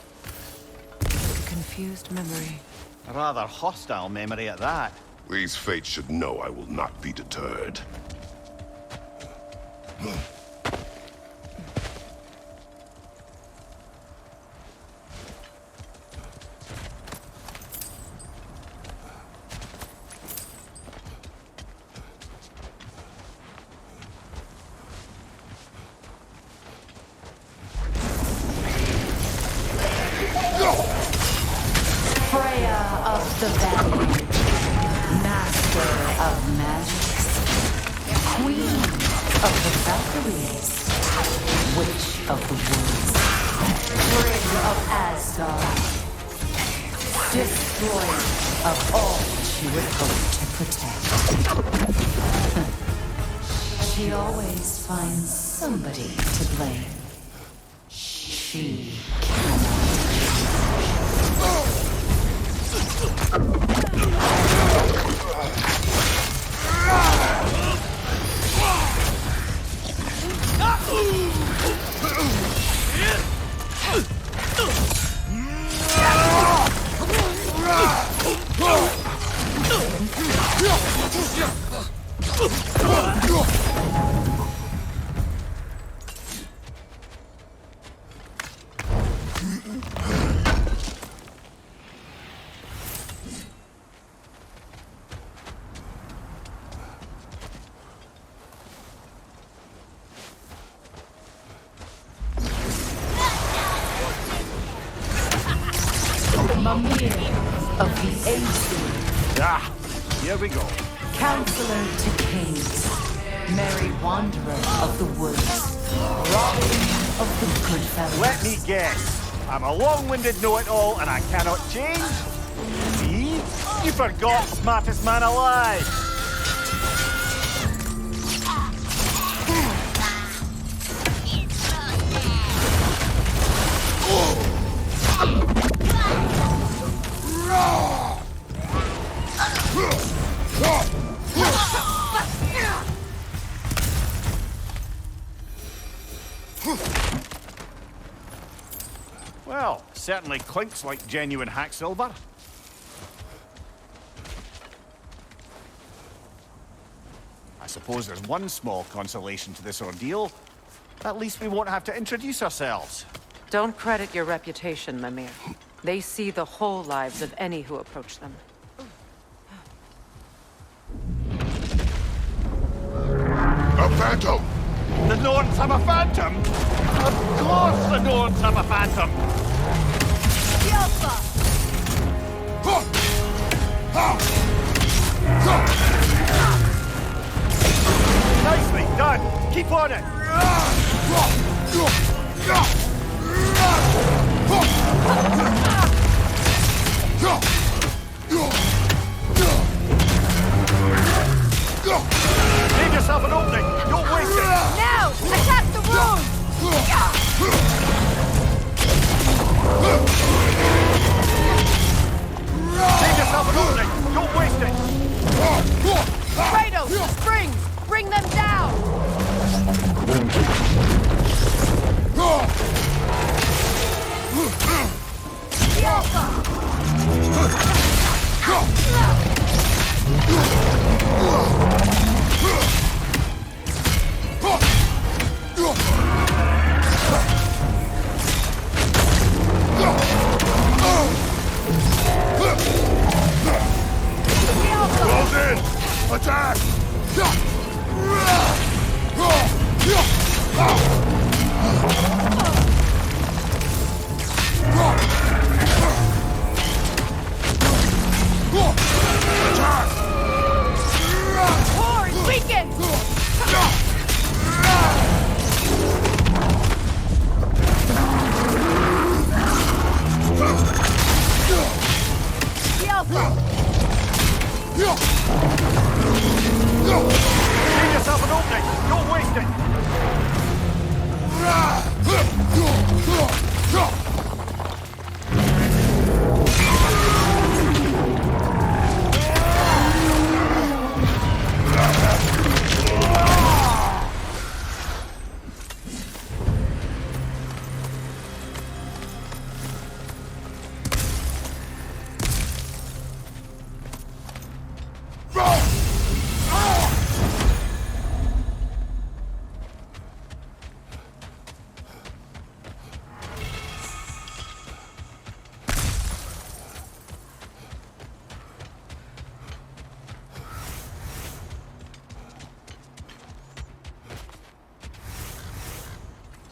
It's a confused memory. A rather hostile memory at that. These fates should know I will not be deterred. Freya of the Valley, Master of Magics, Queen of the Valkyries, Witch of the Woods, Spring of Asgard, Destroyer of all she would hope to protect. She always finds somebody to blame. She Mimir of the Aesir. Ah, here we go. Counselor to Kings, Merry Wanderer of the Woods, Robin of the Goodfellas. Let me guess. I'm a long-winded know-it-all and I cannot change? See? You forgot smartest man alive. Well, certainly clinks like genuine hack silver. I suppose there's one small consolation to this ordeal. At least we won't have to introduce ourselves. Don't credit your reputation, Mimir. They see the whole lives of any who approach them. A phantom! The Norns have a phantom? Of course the Norns have a phantom! Nicely done! Keep on it! Leave yourself an opening! Don't waste it! Now! Attack the room! Leave yourself an opening! Don't waste it! Kratos! Springs! Bring them down! Close in! Attack!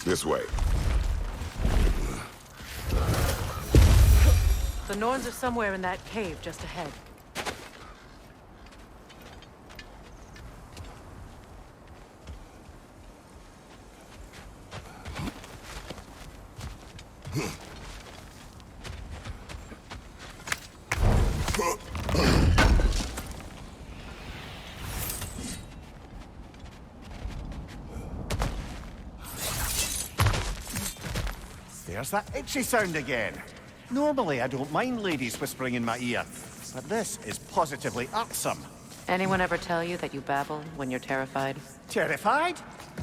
This way. The Norns are somewhere in that cave just ahead. There's that itchy sound again. Normally, I don't mind ladies whispering in my ear, but this is positively irksome. Anyone ever tell you that you babble when you're terrified? Terrified?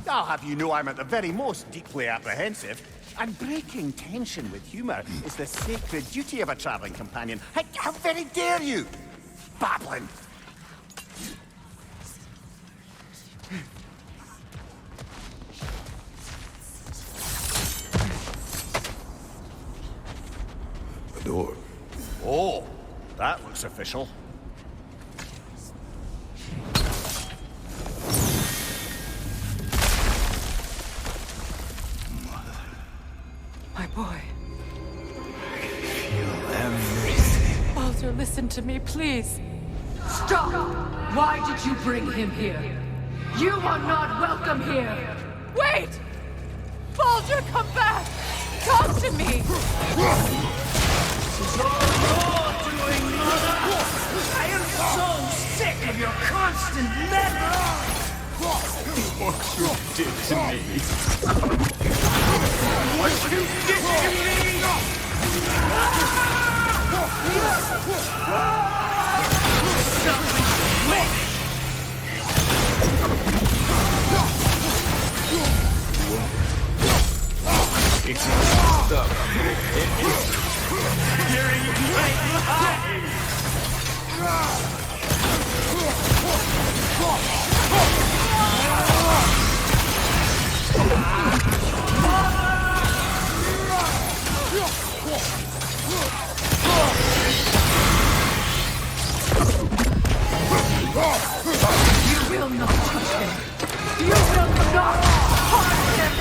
I'll have you know I'm at the very most deeply apprehensive. And breaking tension with humor is the sacred duty of a traveling companion. How very dare you! Babbling! A door. Oh, that looks official. My boy. Feel everything. Baldur, listen to me, please. Stop! Why did you bring him here? You are not welcome here! Wait! Baldur, come back! Come to me! This is all your doing, Mother! I am so sick of your constant meddling! What you did to me! What you did to me! Selfish witch! It's stuck. It is tearing my life! You will not touch him! You will not harm him!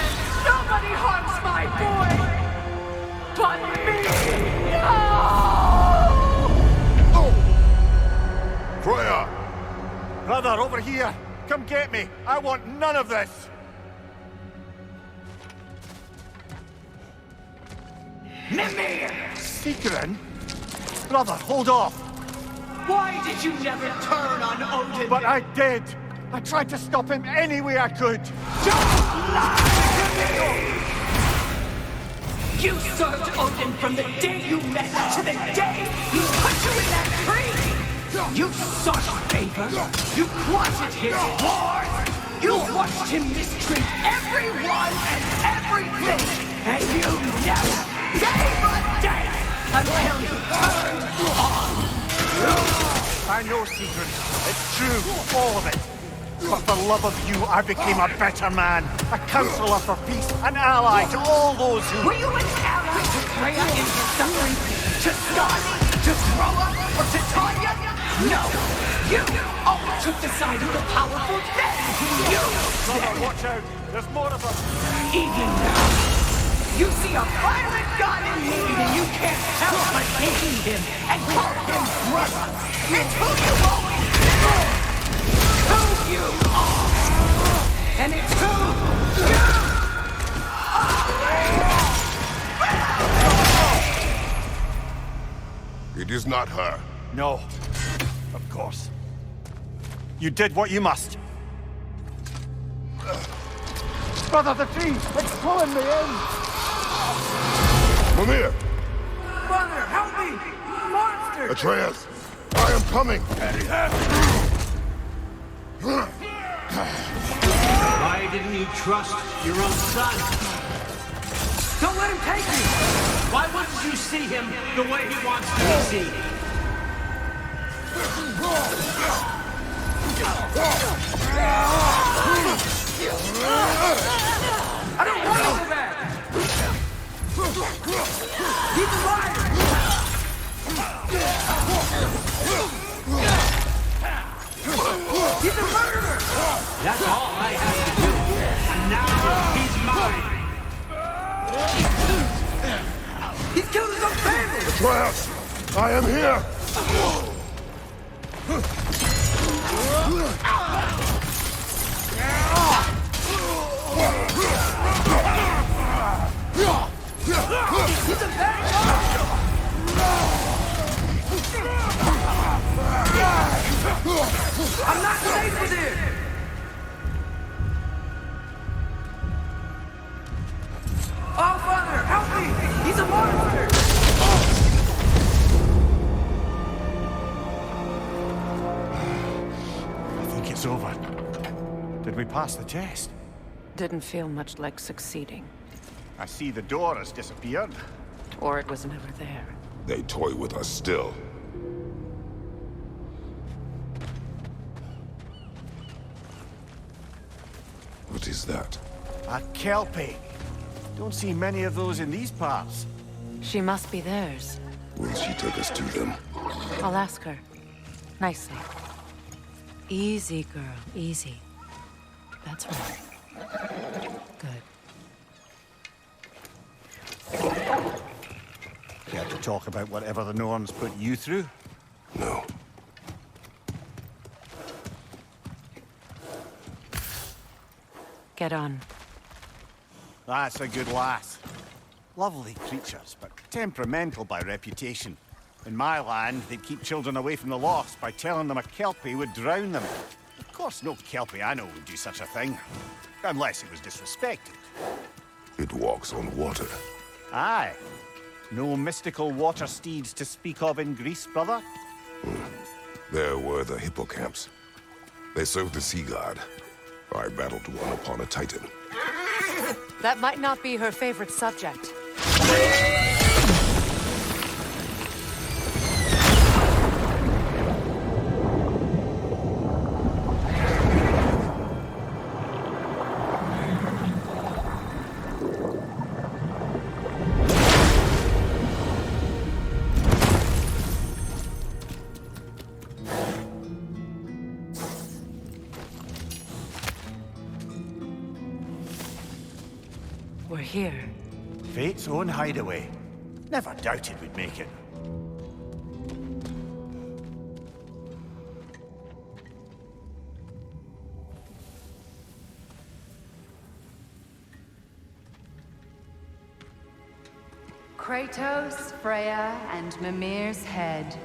Nobody harms my boy! But me! No! Freya! Brother, over here! Come get me! I want none of this! Mimir! Secret? Brother, hold off! Why did you never turn on Odin? But I did! I tried to stop him any way I could! Don't lie to me! You served Odin from the day you met to the day he put you in that tree! You sought favor, you plotted his wars, you watched him mistreat everyone and everything, and you never gave a damn until you turned on you! I know, Secret. It's true, all of it. But for love of you, I became a better man, a counselor for peace, an ally to all those who... Were you an ally to Freya in her suffering? To Skadi? To Groa? Or to Tanya? No! You always took the side of the powerful then! You Brother, watch out! There's more of us! Even now, you see a violent god in need and you can't help but hate him and call him brother! It's who you always been! Who you are! And it's who you are! It is not her. No. Of course. You did what you must. Brother, the tree! It's pulling me in! Mimir! Mother, help me! Monster! Atreus! I am coming! Why didn't you trust your own son? Don't let him take me! Why wouldn't you see him the way he wants to be seen? I don't want all of that! He's a liar! He's a murderer! That's all I have to do. And now he's mine. Atreus! I am here! He's a bad I'm not safe with him! Oh, Father, help me! He's a monster! I think it's over. Did we pass the test? Didn't feel much like succeeding. I see the door has disappeared. Or it was never there. They toy with us still. What is that? A Kelpie. Don't see many of those in these parts. She must be theirs. Will she take us to them? I'll ask her. Nicely. Easy, girl. Easy. That's right. Good. Care to talk about whatever the Norns put you through? No. Get on. That's a good lass. Lovely creatures, but temperamental by reputation. In my land, they'd keep children away from the lost by telling them a Kelpie would drown them. Of course, no Kelpie I know would do such a thing. Unless it was disrespected. It walks on water. Aye. No mystical water steeds to speak of in Greece, brother? There were the hippocamps. They served the sea god. I battled one upon a titan. That might not be her favorite subject. We're here. Fate's own hideaway. Never doubted we'd make it. Kratos, Freya, and Mimir's head.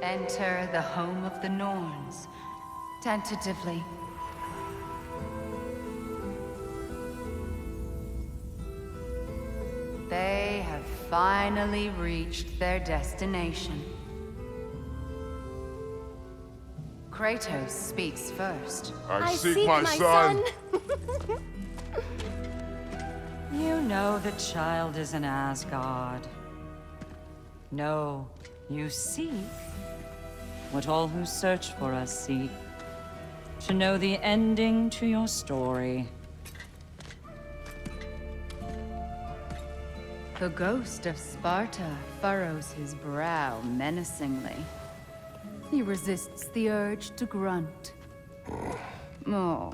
Enter the home of the Norns, tentatively. They have finally reached their destination. Kratos speaks first. I seek my son. You know the child is in Asgard. No, you seek what all who search for us seek. To know the ending to your story. The ghost of Sparta furrows his brow menacingly. He resists the urge to grunt. Oh,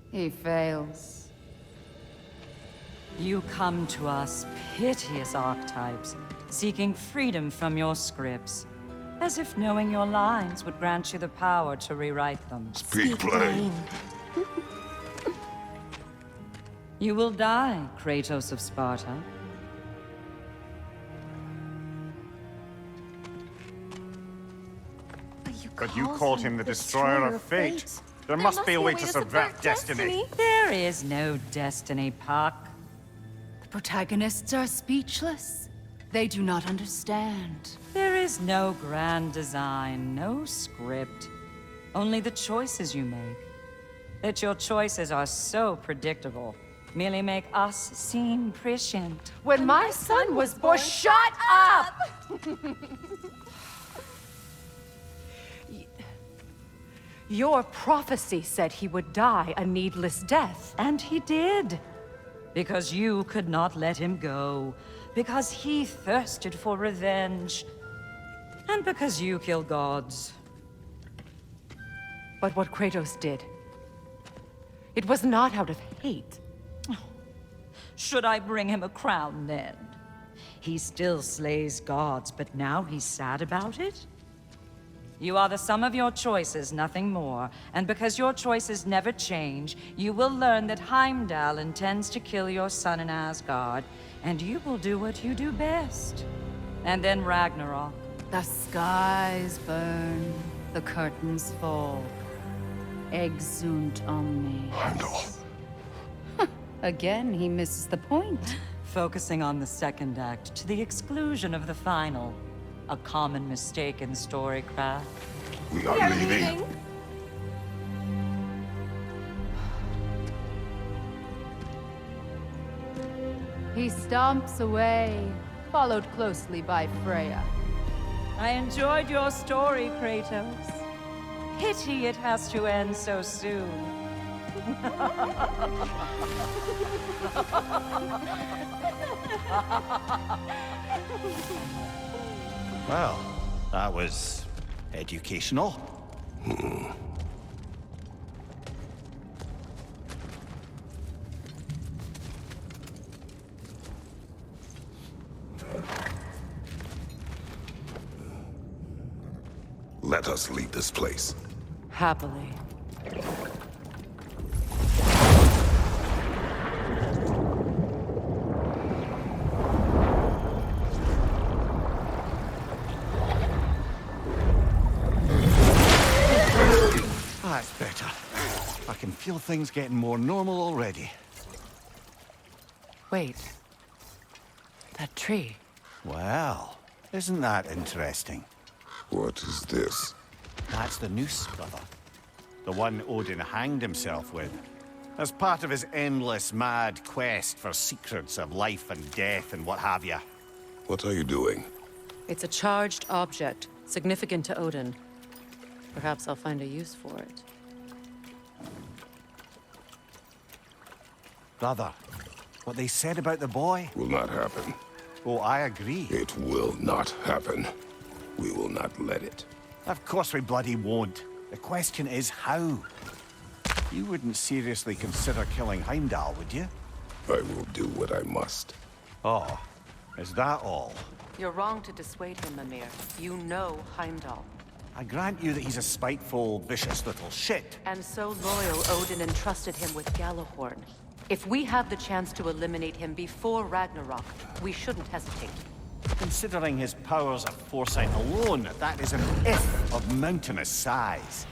he fails. You come to us, piteous archetypes, seeking freedom from your scripts. As if knowing your lines would grant you the power to rewrite them. Speak plain. You will die, Kratos of Sparta. But you called him the Destroyer of Fate. There must be a way to subvert destiny. There is no destiny, Puck. The protagonists are speechless. They do not understand. There is no grand design, no script. Only the choices you make. That your choices are so predictable, merely make us seem prescient. When my son was born, shut up! Your prophecy said he would die a needless death. And he did. Because you could not let him go. Because he thirsted for revenge. And because you kill gods. But what Kratos did, it was not out of hate. Should I bring him a crown then? He still slays gods, but now he's sad about it? You are the sum of your choices, nothing more. And because your choices never change, you will learn that Heimdall intends to kill your son in Asgard, and you will do what you do best. And then Ragnarok. The skies burn, the curtains fall. Exunt omnes. Heimdall. Again, he misses the point. Focusing on the second act to the exclusion of the final. A common mistake in storycraft. We are leaving. He stomps away, followed closely by Freya. I enjoyed your story, Kratos. Pity it has to end so soon. Well, that was educational. Let us leave this place. Happily. That's better. I can feel things getting more normal already. Wait. That tree. Well, isn't that interesting? What is this? That's the noose, brother. The one Odin hanged himself with. As part of his endless, mad quest for secrets of life and death and what have you. What are you doing? It's a charged object, significant to Odin. Perhaps I'll find a use for it. Brother, what they said about the boy? Will not happen. Oh, I agree. It will not happen. We will not let it. Of course we bloody won't. The question is how. You wouldn't seriously consider killing Heimdall, would you? I will do what I must. Oh, is that all? You're wrong to dissuade him, Mimir. You know Heimdall. I grant you that he's a spiteful, vicious little shit. And so loyal, Odin entrusted him with Gjallarhorn. If we have the chance to eliminate him before Ragnarok, we shouldn't hesitate. Considering his powers of foresight alone, that is an if of mountainous size.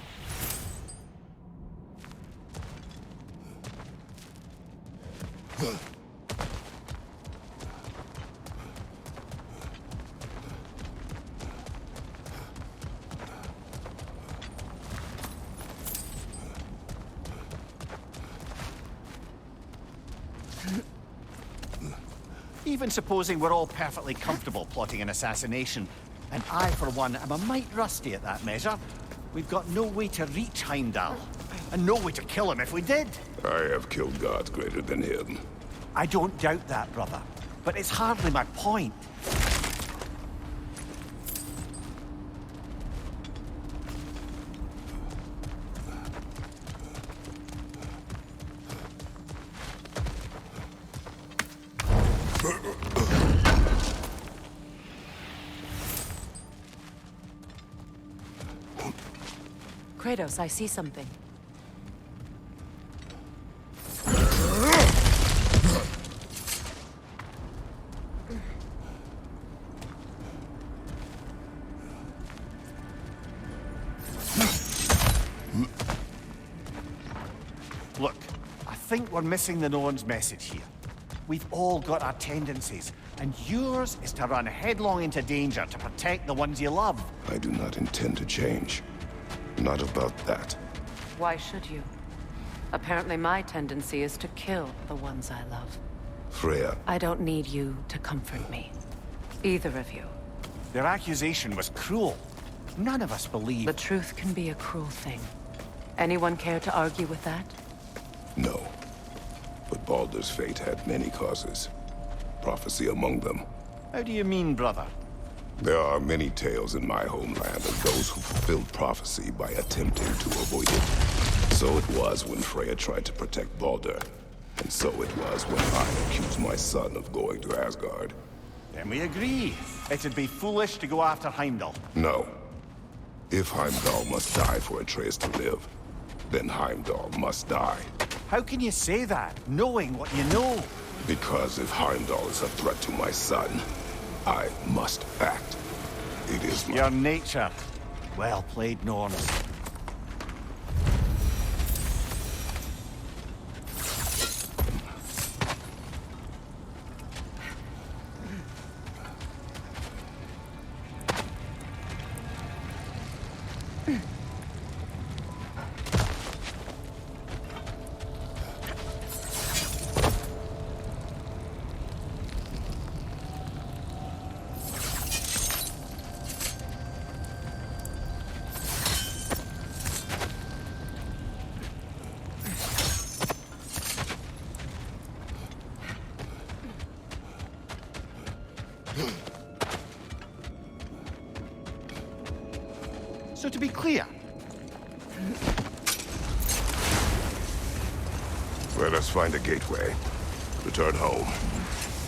Even supposing we're all perfectly comfortable plotting an assassination, and I, for one, am a mite rusty at that measure, we've got no way to reach Heimdall, and no way to kill him if we did. I have killed gods greater than him. I don't doubt that, brother, but it's hardly my point. Kratos, I see something. Look, I think we're missing the Norn's message here. We've all got our tendencies, and yours is to run headlong into danger to protect the ones you love. I do not intend to change. Not about that. Why should you? Apparently my tendency is to kill the ones I love. Freya. I don't need you to comfort me. Either of you. Their accusation was cruel. None of us believe... The truth can be a cruel thing. Anyone care to argue with that? No. But Baldur's fate had many causes. Prophecy among them. How do you mean, brother? There are many tales in my homeland of those who fulfilled prophecy by attempting to avoid it. So it was when Freya tried to protect Baldur. And so it was when I accused my son of going to Asgard. Then we agree. It'd be foolish to go after Heimdall. No. If Heimdall must die for Atreus to live, then Heimdall must die. How can you say that, knowing what you know? Because if Heimdall is a threat to my son, I must act. It is my... Your nature. Well played, Norns. So to be clear, Let us find a gateway. Return home.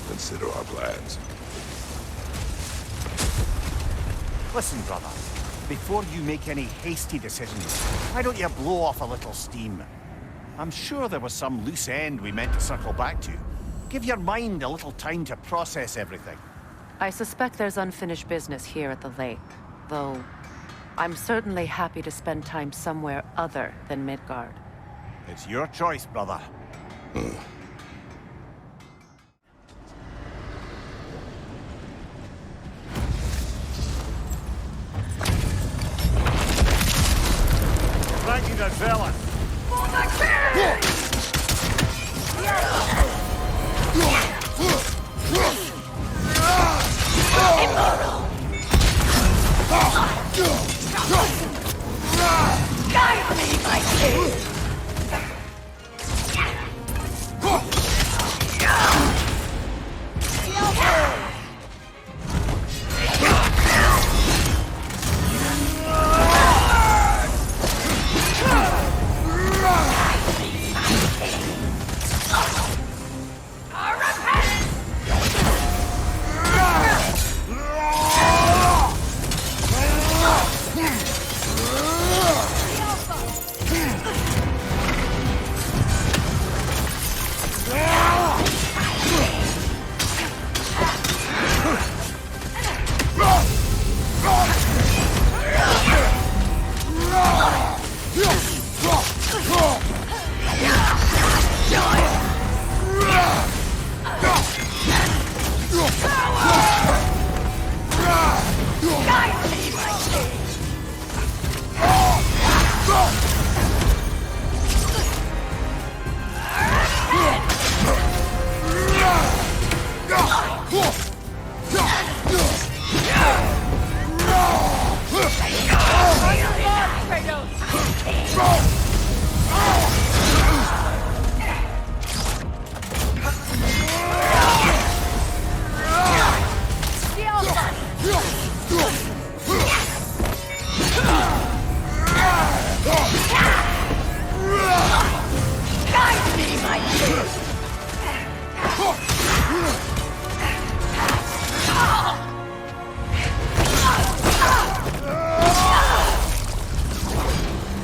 Consider our plans. listen, brother. Before you make any hasty decisions, why don't you blow off a little steam? I'm sure there was some loose end we meant to circle back to. Give your mind a little time to process everything. I suspect there's unfinished business here at the lake, though I'm certainly happy to spend time somewhere other than Midgard. It's your choice, brother. Ragnarok Velen! Guide me, my king!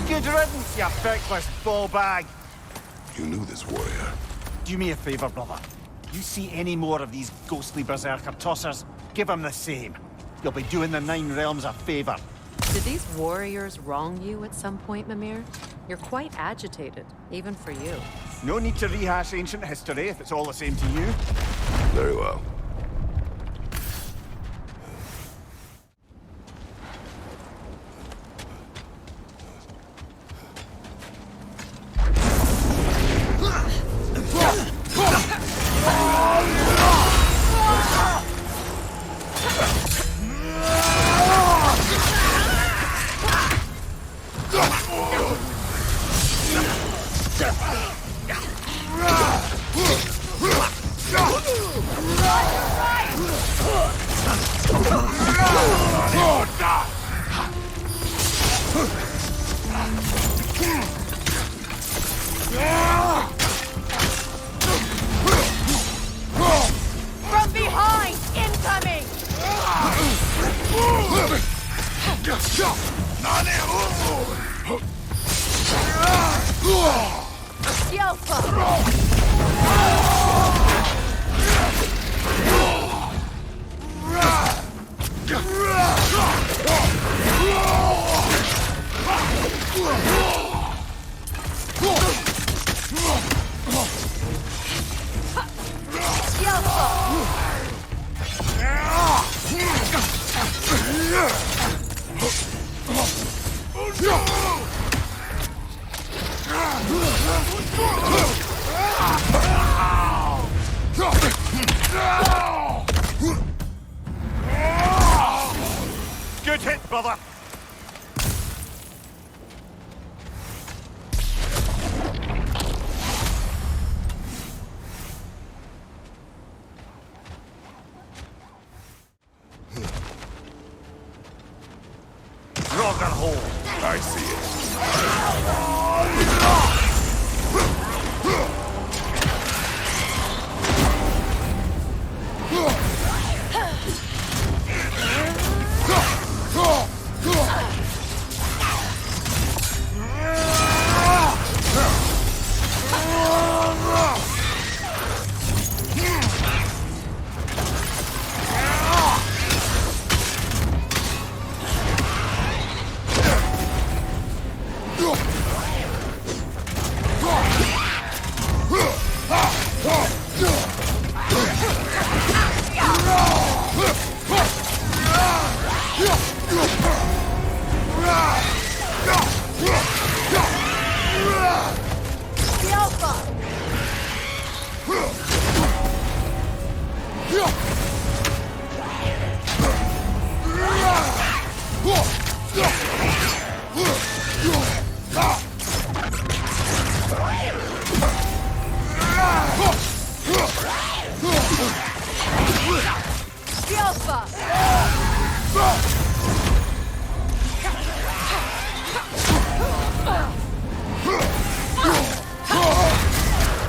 Good riddance, you feckless ball bag! You knew this warrior. Do me a favor, brother. You see any more of these ghostly berserker tossers, give them the same. You'll be doing the Nine Realms a favor. Did these warriors wrong you at some point, Mimir? You're quite agitated, even for you. No need to rehash ancient history if it's all the same to you. Very well. Run! Good hit, brother. I see it.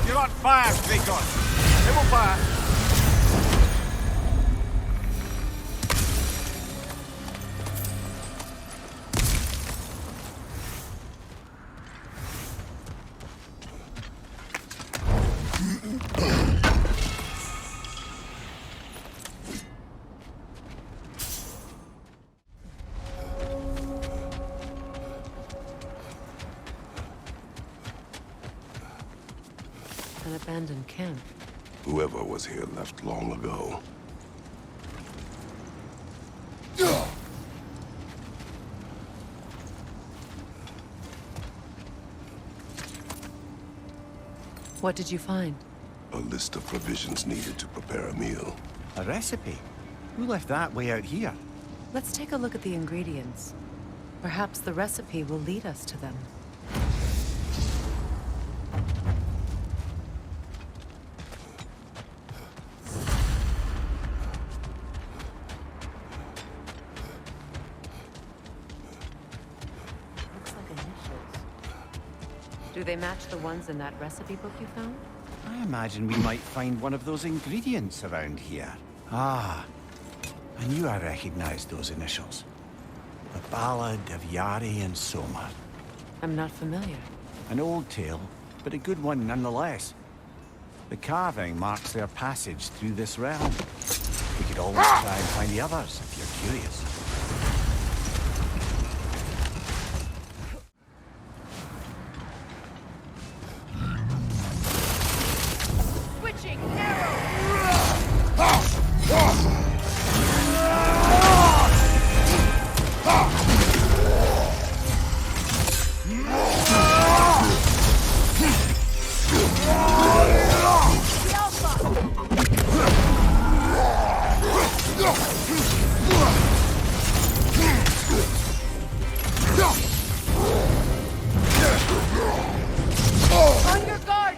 You're on fire, Dracon. Double fire. An abandoned camp. Whoever was here left long ago. What did you find? A list of provisions needed to prepare a meal. A recipe? Who left that way out here? Let's take a look at the ingredients. Perhaps the recipe will lead us to them. Looks like initials. Do they match the ones in that recipe book you found? I imagine we might find one of those ingredients around here. Ah, I knew I recognized those initials. The Ballad of Yari and Soma. I'm not familiar. An old tale, but a good one nonetheless. The carving marks their passage through this realm. We could always try and find the others if you're curious. Switching arrow! On your guard,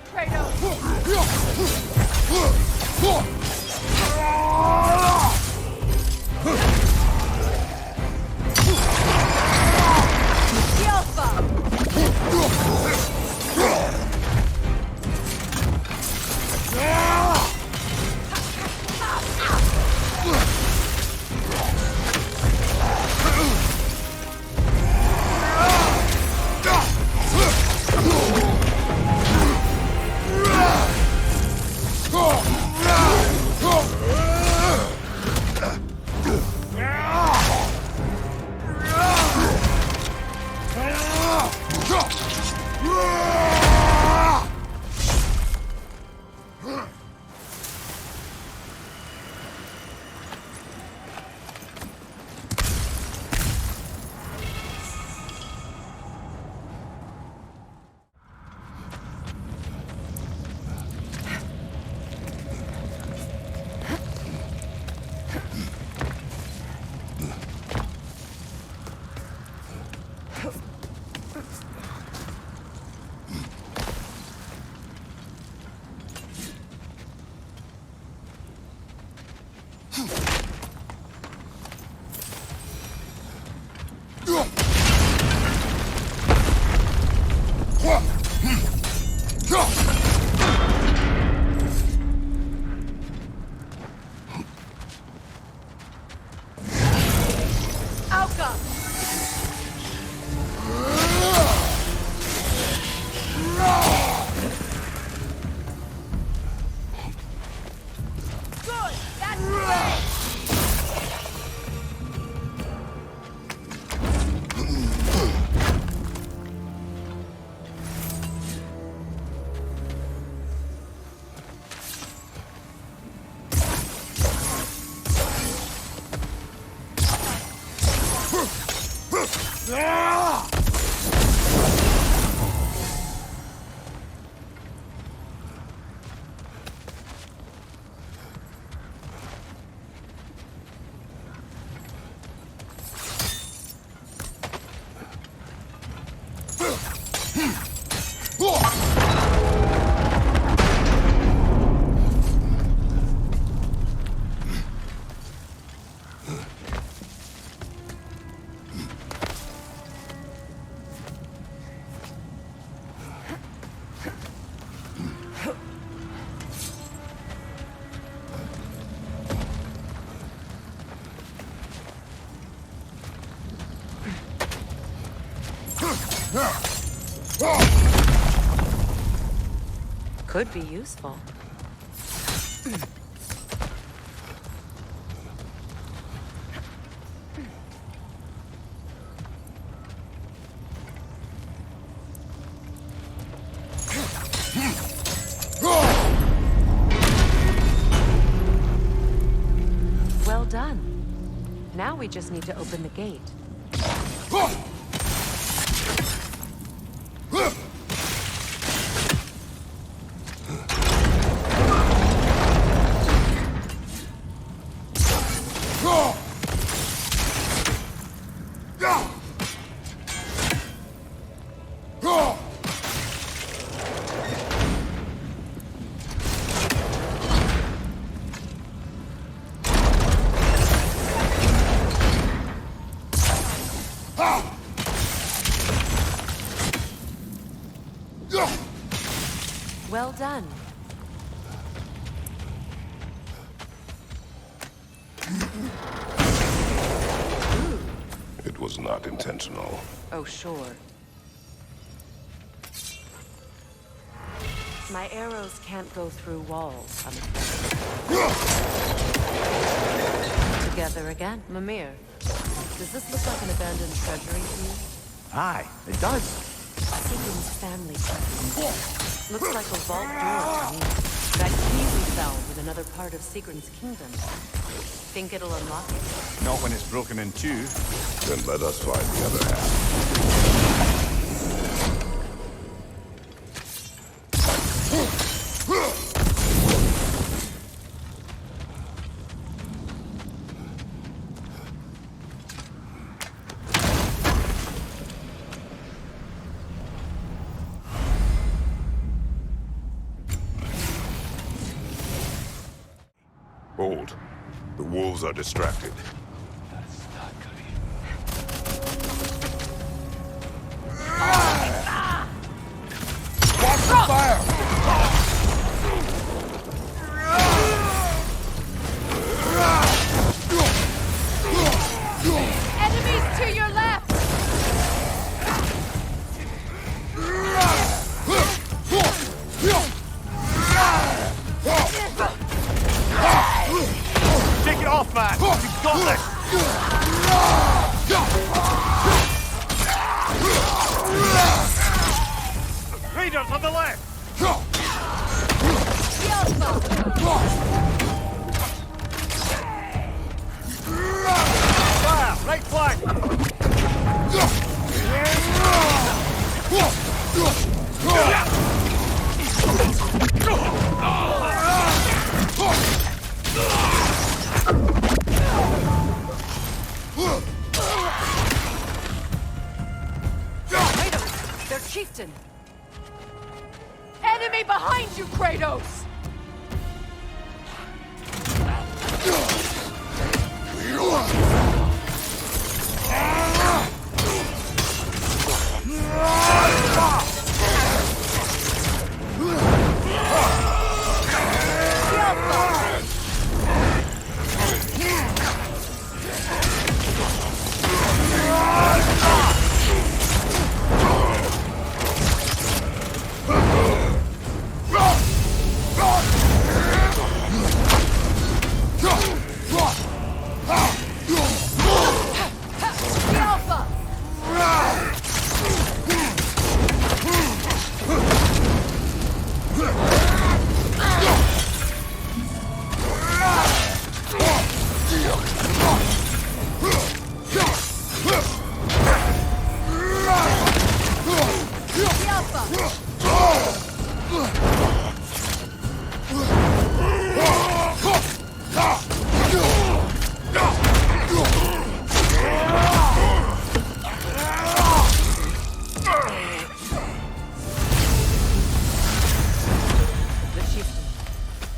Could be useful. Well done. Now we just need to open the gate. Well done. It was not intentional. Oh, sure. My arrows can't go through walls, I'm afraid. Together again. Mimir, does this look like an abandoned treasury to you? Aye, it does. Sigurd's family treasure. Looks like a vault door to me. That key we found with another part of Sigurd's kingdom. Think it'll unlock it? Not when it's broken in two. Then let us find the other half. Hold. The wolves are distracted. Watch the fire! Enemies to your left! Take it off, man! You've got this! Raiders on the left! Yelpa! Fire! Right flank! Kratos! Their chieftain! Enemy behind you, Kratos!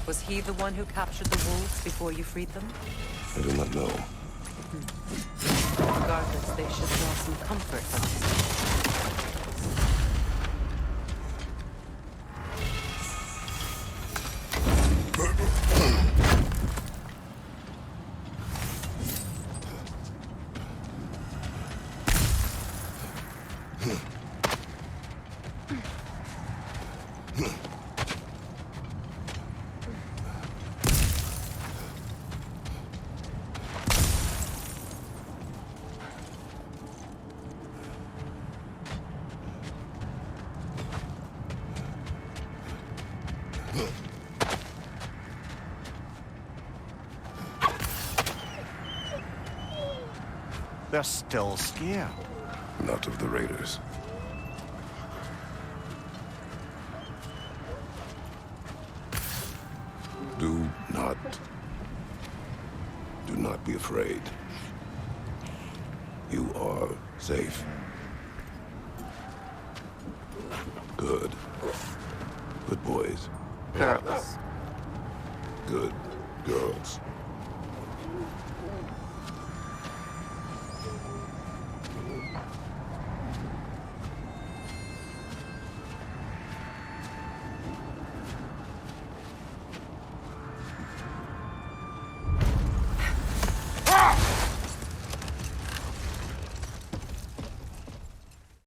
Was he the one who captured the wolves before you freed them? I do not know. Regardless, they should draw some comfort from this. They're still scared. Not of the raiders. Do not be afraid. You are safe. Good. Good boys. Girls. Good girls.